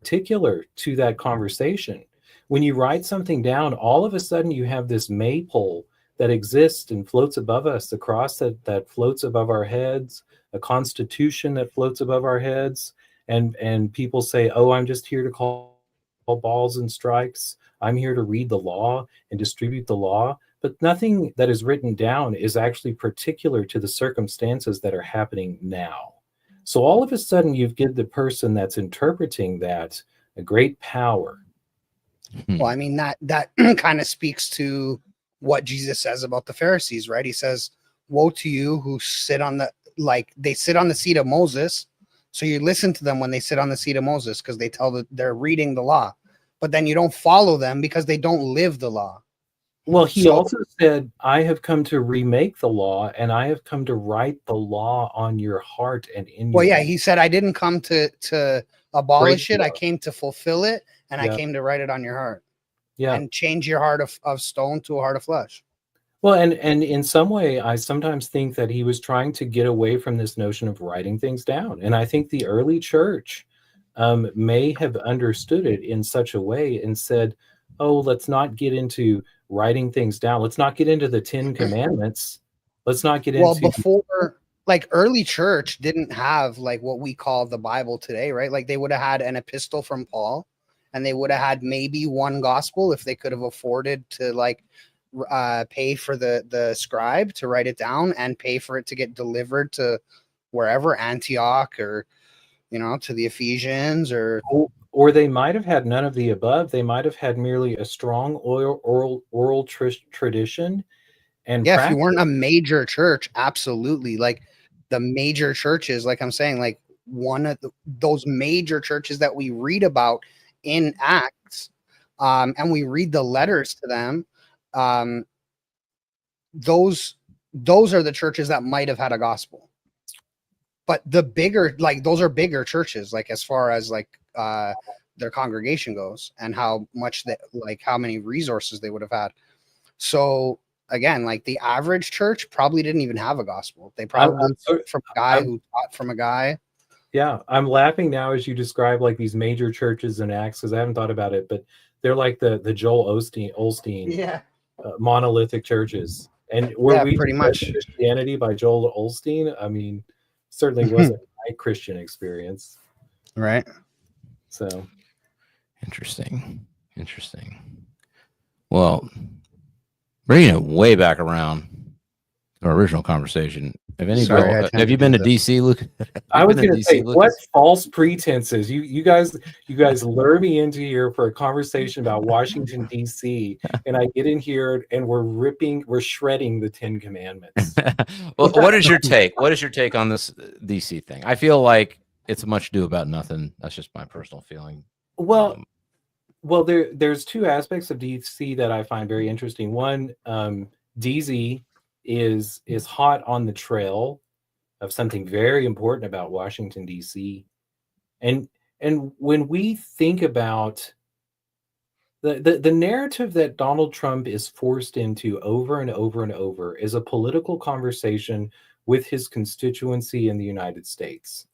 D: particular to that conversation. When you write something down, all of a sudden you have this maypole that exists and floats above us, a cross that floats above our heads, a constitution that floats above our heads, and people say, oh, I'm just here to call balls and strikes. I'm here to read the law and distribute the law. But nothing that is written down is actually particular to the circumstances that are happening now. So all of a sudden, you've given the person that's interpreting that a great power.
C: Well, I mean, that kind of speaks to what Jesus says about the Pharisees, right? He says, woe to you who sit on they sit on the seat of Moses. So you listen to them when they sit on the seat of Moses, because they're reading the law, but then you don't follow them because they don't live the law.
D: Well, he also said, I have come to remake the law, and I have come to write the law on your heart and in your
C: Well, he said, I didn't come to abolish it. I came to fulfill it, and I came to write it on your heart. Yeah. And change your heart of stone to a heart of flesh.
D: Well, and in some way, I sometimes think that he was trying to get away from this notion of writing things down. And I think the early church may have understood it in such a way and said, oh, let's not get into writing things down. Let's not get into the 10 Commandments. Let's not get into... Well,
C: before, like, early church didn't have, like, what we call the Bible today, right? Like, they would have had an epistle from Paul, and they would have had maybe one gospel if they could have afforded to, like, pay for the scribe to write it down and pay for it to get delivered to wherever, Antioch, or, you know, to the Ephesians,
D: or they might have had none of the above. They might have had merely a strong oral tradition. And
C: if you weren't a major church, absolutely. Like the major churches, like I'm saying, like one of those major churches that we read about in Acts, and we read the letters to them. Those are the churches that might have had a gospel. But the bigger, like, those are bigger churches, like as far as like their congregation goes, and how much how many resources they would have had. So again, like the average church probably didn't even have a gospel. They probably from a guy who taught from a guy.
D: Yeah, I'm laughing now as you describe like these major churches in Acts, because I haven't thought about it, but they're like the Joel Osteen monolithic churches. And were we
C: pretty much
D: Christianity by Joel Osteen? I mean, certainly wasn't my Christian experience,
C: right?
D: So
A: interesting. Well, bringing it way back around to our original conversation. Have you been to DC, Luke?
D: I was going to say, what false pretenses? You guys lure me into here for a conversation about Washington D.C. and I get in here and we're shredding the 10 Commandments.
A: Well, what is your take? What is your take on this DC thing? I feel like it's much ado about nothing. That's just my personal feeling.
D: Well, there's two aspects of DC that I find very interesting. One, Deezy is hot on the trail of something very important about Washington D.C. and when we think about the narrative that Donald Trump is forced into over and over and over is a political conversation with his constituency in the United States,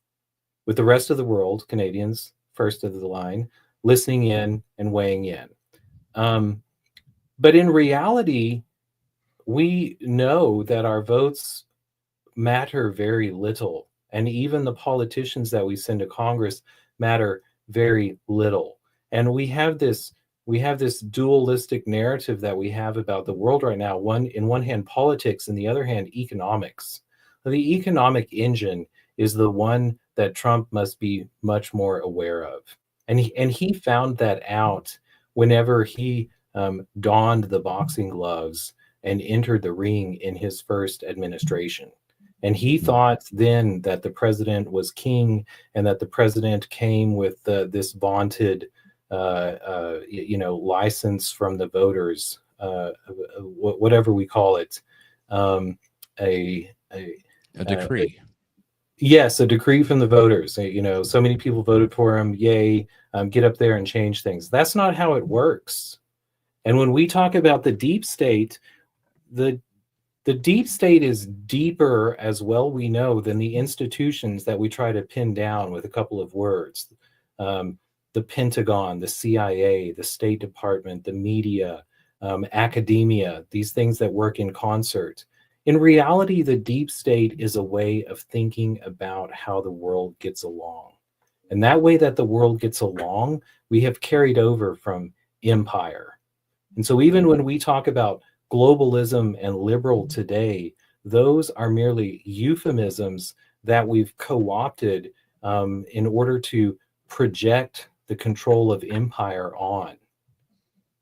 D: with the rest of the world, Canadians first of the line, listening in and weighing in. But in reality, we know that our votes matter very little, and even the politicians that we send to Congress matter very little. And we have this dualistic narrative that we have about the world right now. In one hand, politics, and the other hand, economics. The economic engine is the one that Trump must be much more aware of, and he found that out whenever he donned the boxing gloves and entered the ring in his first administration. And he thought then that the president was king, and that the president came with this vaunted, license from the voters, whatever we call it,
A: A decree.
D: Yes, a decree from the voters. So many people voted for him. Yay, get up there and change things. That's not how it works. And when we talk about the deep state, the deep state is deeper, as well we know, than the institutions that we try to pin down with a couple of words. The Pentagon, the CIA, the State Department, the media, academia, these things that work in concert. In reality, the deep state is a way of thinking about how the world gets along. And that way that the world gets along, we have carried over from empire. And so even when we talk about globalism and liberal today, those are merely euphemisms that we've co-opted in order to project the control of empire on.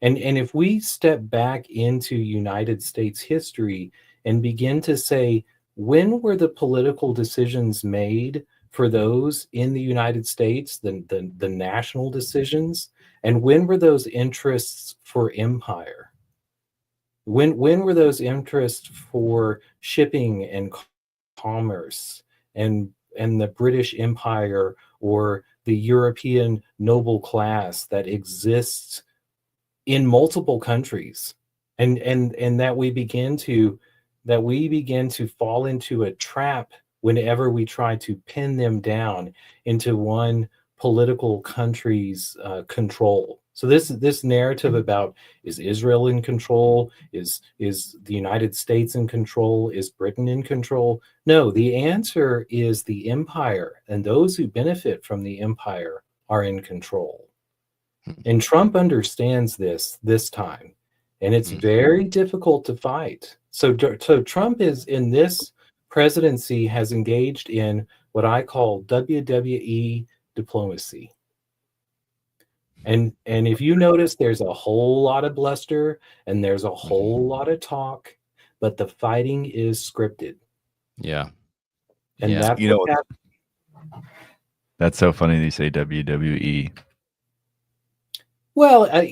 D: And if we step back into United States history and begin to say, when were the political decisions made for those in the United States, the national decisions, and when were those interests for empire? When were those interests for shipping and commerce and the British Empire or the European noble class that exists in multiple countries, and that we begin to fall into a trap whenever we try to pin them down into one political country's control. So this narrative about, is Israel in control? Is the United States in control? Is Britain in control? No, the answer is the empire, and those who benefit from the empire are in control. And Trump understands this time, and it's very difficult to fight. So Trump is, in this presidency, has engaged in what I call WWE diplomacy. And if you notice, there's a whole lot of bluster and there's a whole lot of talk, but the fighting is scripted.
A: Yeah.
D: And
A: Yeah.
D: that's what happened.
B: That's so funny they say WWE.
D: Well, I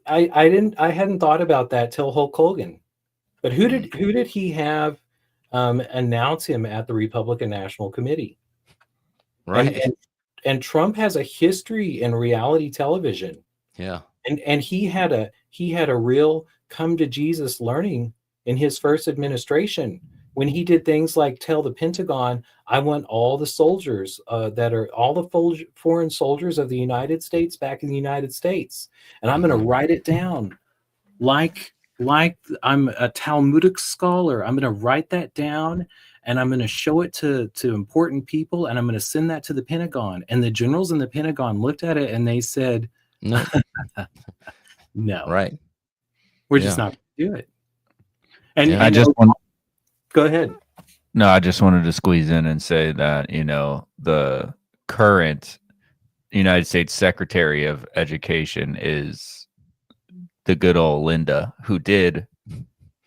D: hadn't thought about that till Hulk Hogan. But who did he have announce him at the Republican National Committee?
A: Right.
D: And Trump has a history in reality television.
A: Yeah.
D: And he had a real come to Jesus learning in his first administration when he did things like tell the Pentagon, I want all the soldiers that are all the foreign soldiers of the United States back in the United States. And I'm going to write it down like I'm a Talmudic scholar. I'm going to write that down and I'm going to show it to important people, and I'm going to send that to the Pentagon. And the generals in the Pentagon looked at it and they said,
A: No.
D: no,
A: Right.
D: we're just not going to do it. And,
A: Yeah.
D: and go ahead.
B: No, I just wanted to squeeze in and say that, the current United States Secretary of Education is the good old Linda, who did,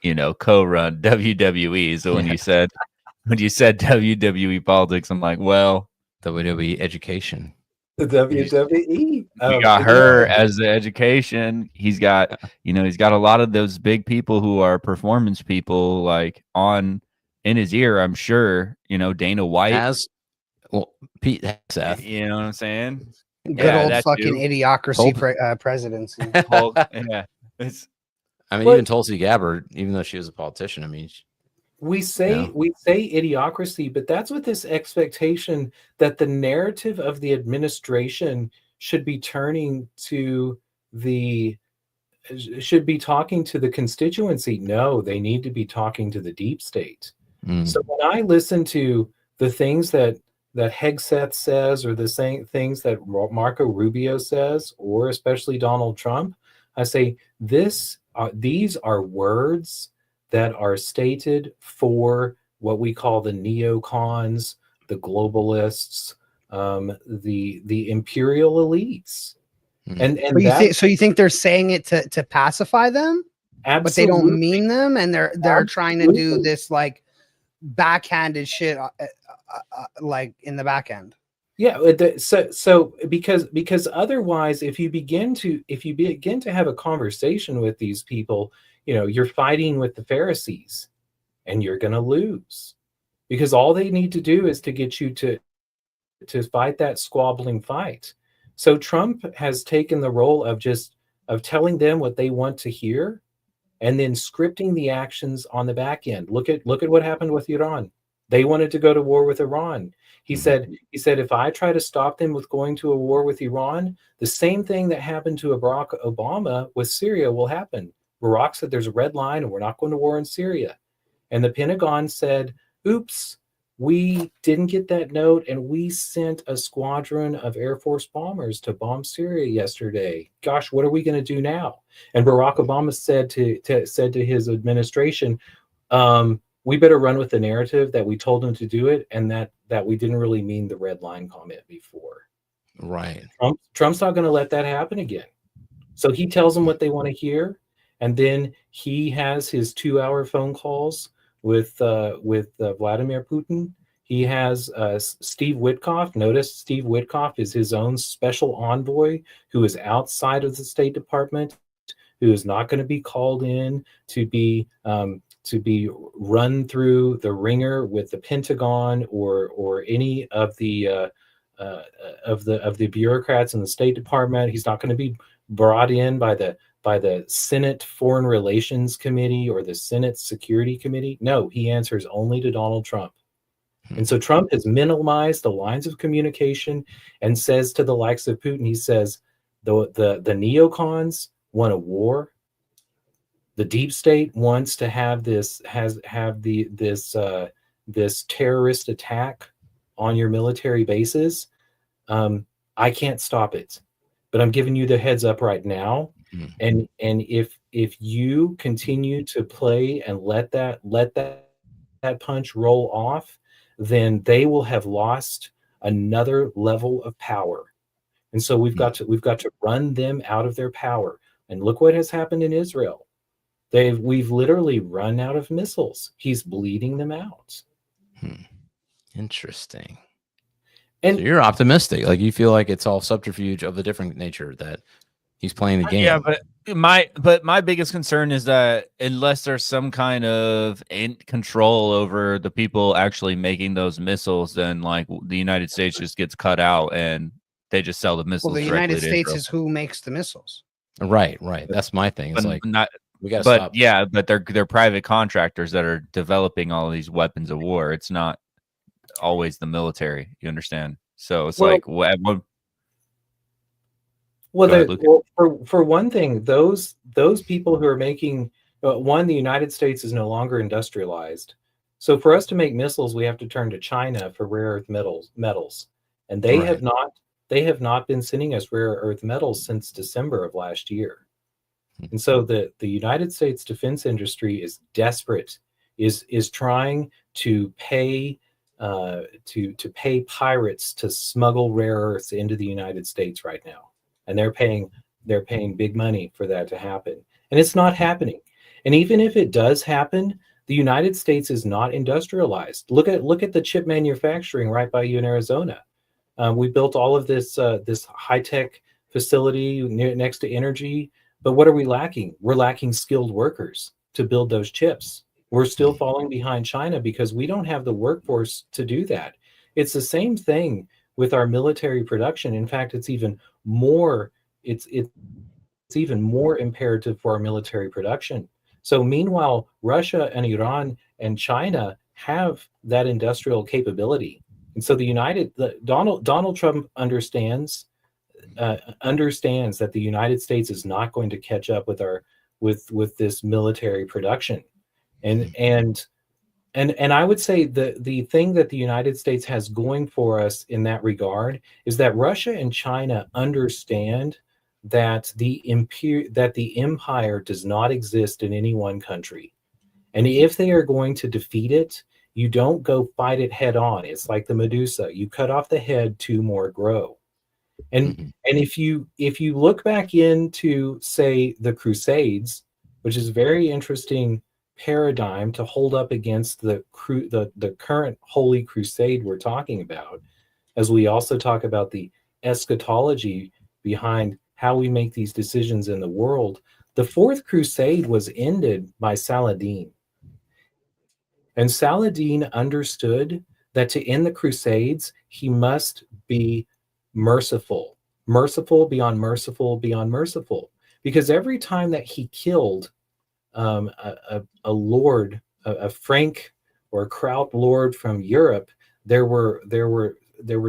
B: co-run WWE. So when you said WWE politics, I'm like, well,
A: WWE education.
D: The WWE.
B: You got her as the education. He's got, he's got a lot of those big people who are performance people, like in his ear, I'm sure, Dana White.
A: Pete Seth.
B: You know what I'm saying?
C: Good old fucking idiocracy presidency.
B: Yeah.
A: Even Tulsi Gabbard, even though she was a politician,
D: we say idiocracy, but that's with this expectation that the narrative of the administration should be talking to the constituency. No, they need to be talking to the deep state. So when I listen to the things that Hegseth says, or the same things that Marco Rubio says, or especially Donald Trump, I say these are words that are stated for what we call the neocons, the globalists, the imperial elites.
C: So you think they're saying it to pacify them?
D: Absolutely.
C: But they don't mean them, and they're trying to do this like backhanded shit like in the back end.
D: Yeah, so because otherwise, if you begin to have a conversation with these people, you're fighting with the Pharisees, and you're going to lose, because all they need to do is to get you to fight that squabbling fight. So Trump has taken the role of telling them what they want to hear, and then scripting the actions on the back end. Look at what happened with Iran. They wanted to go to war with Iran. He said, if I try to stop them with going to a war with Iran, the same thing that happened to Barack Obama with Syria will happen. Barack said there's a red line and we're not going to war in Syria. And the Pentagon said, oops, we didn't get that note, and we sent a squadron of Air Force bombers to bomb Syria yesterday. Gosh, what are we going to do now? And Barack Obama said to his administration, we better run with the narrative that we told them to do it, and that we didn't really mean the red line comment before.
A: Right.
D: Trump's not going to let that happen again. So he tells them what they want to hear, and then he has his 2-hour phone calls with Vladimir Putin. He has Steve Witkoff. Notice Steve Witkoff is his own special envoy who is outside of the State Department, who is not going to be called in to be run through the ringer with the Pentagon or any of the bureaucrats in the State Department. He's not going to be brought in by the Senate Foreign Relations Committee or the Senate Security Committee. No, he answers only to Donald Trump. And so Trump has minimized the lines of communication and says to the likes of Putin, he says, the neocons want a war. The deep state wants to have this terrorist attack on your military bases. I can't stop it, but I'm giving you the heads up right now. And if you continue to play and let that punch roll off, then they will have lost another level of power. And so we've got to run them out of their power. And look what has happened in Israel. We've literally run out of missiles. He's bleeding them out.
A: Interesting.
D: And
A: so you're optimistic. Like you feel like it's all subterfuge of a different nature, that he's playing the game.
B: Yeah, but my biggest concern is that unless there's some kind of control over the people actually making those missiles, then like the United States just gets cut out and they just sell the missiles.
C: Well, the
B: directly
C: United
B: to
C: States
B: Israel.
C: is who makes the missiles.
A: Right. That's my thing. It's like we got to
B: but
A: stop.
B: Yeah, but they're private contractors that are developing all of these weapons of war. It's not always the military. You understand? So it's for
D: one thing, those people who are making the United States is no longer industrialized. So for us to make missiles, we have to turn to China for rare earth metals, and they have not been sending us rare earth metals since December of last year. And so the United States defense industry is desperate, is trying to pay pirates to smuggle rare earths into the United States right now. And they're paying big money for that to happen. And it's not happening. And even if it does happen, the United States is not industrialized. Look at the chip manufacturing right by you in Arizona. We built all of this high-tech facility next to energy. But what are we lacking? We're lacking skilled workers to build those chips. We're still falling behind China because we don't have the workforce to do that. It's the same thing with our military production. In fact, it's even more imperative for our military production. So meanwhile, Russia and Iran and China have that industrial capability. And so Donald Trump understands that the United States is not going to catch up with this military production. And I would say the thing that the United States has going for us in that regard is that Russia and China understand that the empire does not exist in any one country. And if they are going to defeat it, you don't go fight it head on. It's like the Medusa. You cut off the head, two more grow. And if you look back into, say, the Crusades, which is a very interesting paradigm to hold up against the current Holy Crusade we're talking about, as we also talk about the eschatology behind how we make these decisions in the world. The Fourth Crusade was ended by Saladin. And Saladin understood that to end the Crusades, he must be merciful, merciful beyond merciful beyond merciful. Because every time that he killed a lord, a Frank or a Kraut lord from Europe, there were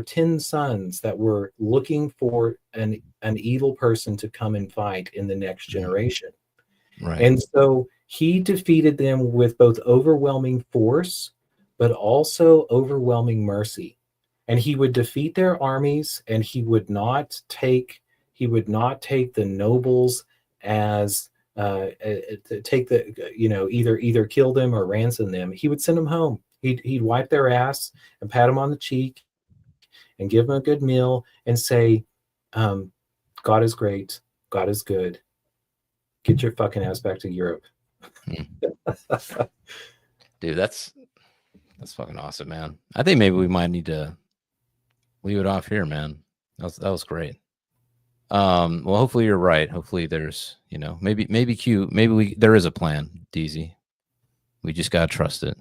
D: 10 sons that were looking for an evil person to come and fight in the next generation.
A: Right.
D: And so he defeated them with both overwhelming force, but also overwhelming mercy. And he would defeat their armies, and he would not take the nobles as take the, either kill them or ransom them. He would send them home. He'd wipe their ass and pat them on the cheek and give them a good meal and say, God is great, God is good, get your fucking ass back to Europe.
A: Dude, that's fucking awesome, man. I think maybe we might need to leave it off here, man. That was great. Well, hopefully you're right. Hopefully there's, maybe there is a plan, Deezy. We just gotta trust it.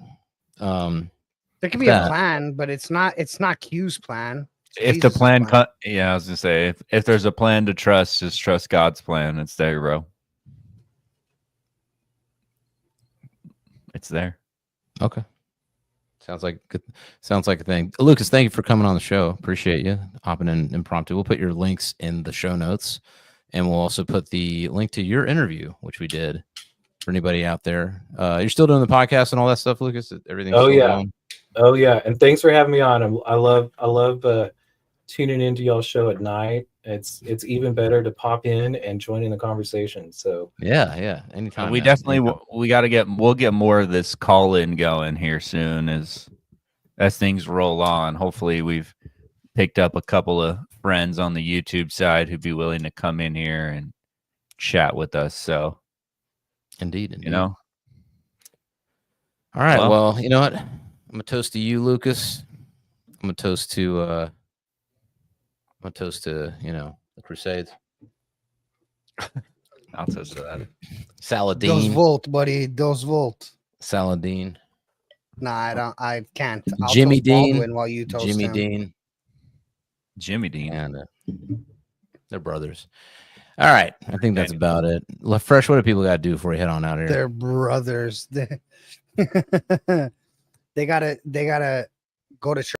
C: There could be a plan, but it's not Q's plan.
B: If the plan, I was gonna say, if there's a plan to trust, just trust God's plan. It's there, bro. It's there.
A: Okay. Sounds like a thing. Lucas, thank you for coming on the show. Appreciate you hopping in impromptu. We'll put your links in the show notes, and we'll also put the link to your interview, which we did, for anybody out there. You're still doing the podcast and all that stuff, Lucas? Everything's still going?
D: Oh yeah. And thanks for having me on. I love tuning into y'all's show at night. It's even better to pop in and join in the conversation. So
A: yeah. Anytime.
B: We definitely we'll get more of this call in going here soon as things roll on. Hopefully we've picked up a couple of friends on the YouTube side who'd be willing to come in here and chat with us. So
A: indeed.
B: All
A: right. Well, you know what? I'm gonna toast to you, Lucas. I'm gonna toast to the Crusades.
B: I'll toast to that.
A: Saladin.
C: Dos volt, buddy. Dos volt.
A: Saladin.
C: Nah, I can't. I'll
A: Jimmy
C: toast
A: Dean.
C: Baldwin while you toast
A: Jimmy
C: him.
A: Dean.
B: Jimmy Dean.
A: And they're brothers. All right. I think that's about it. Fresh, what do people got to do before we head on out of here?
C: They're brothers. They gotta go to church.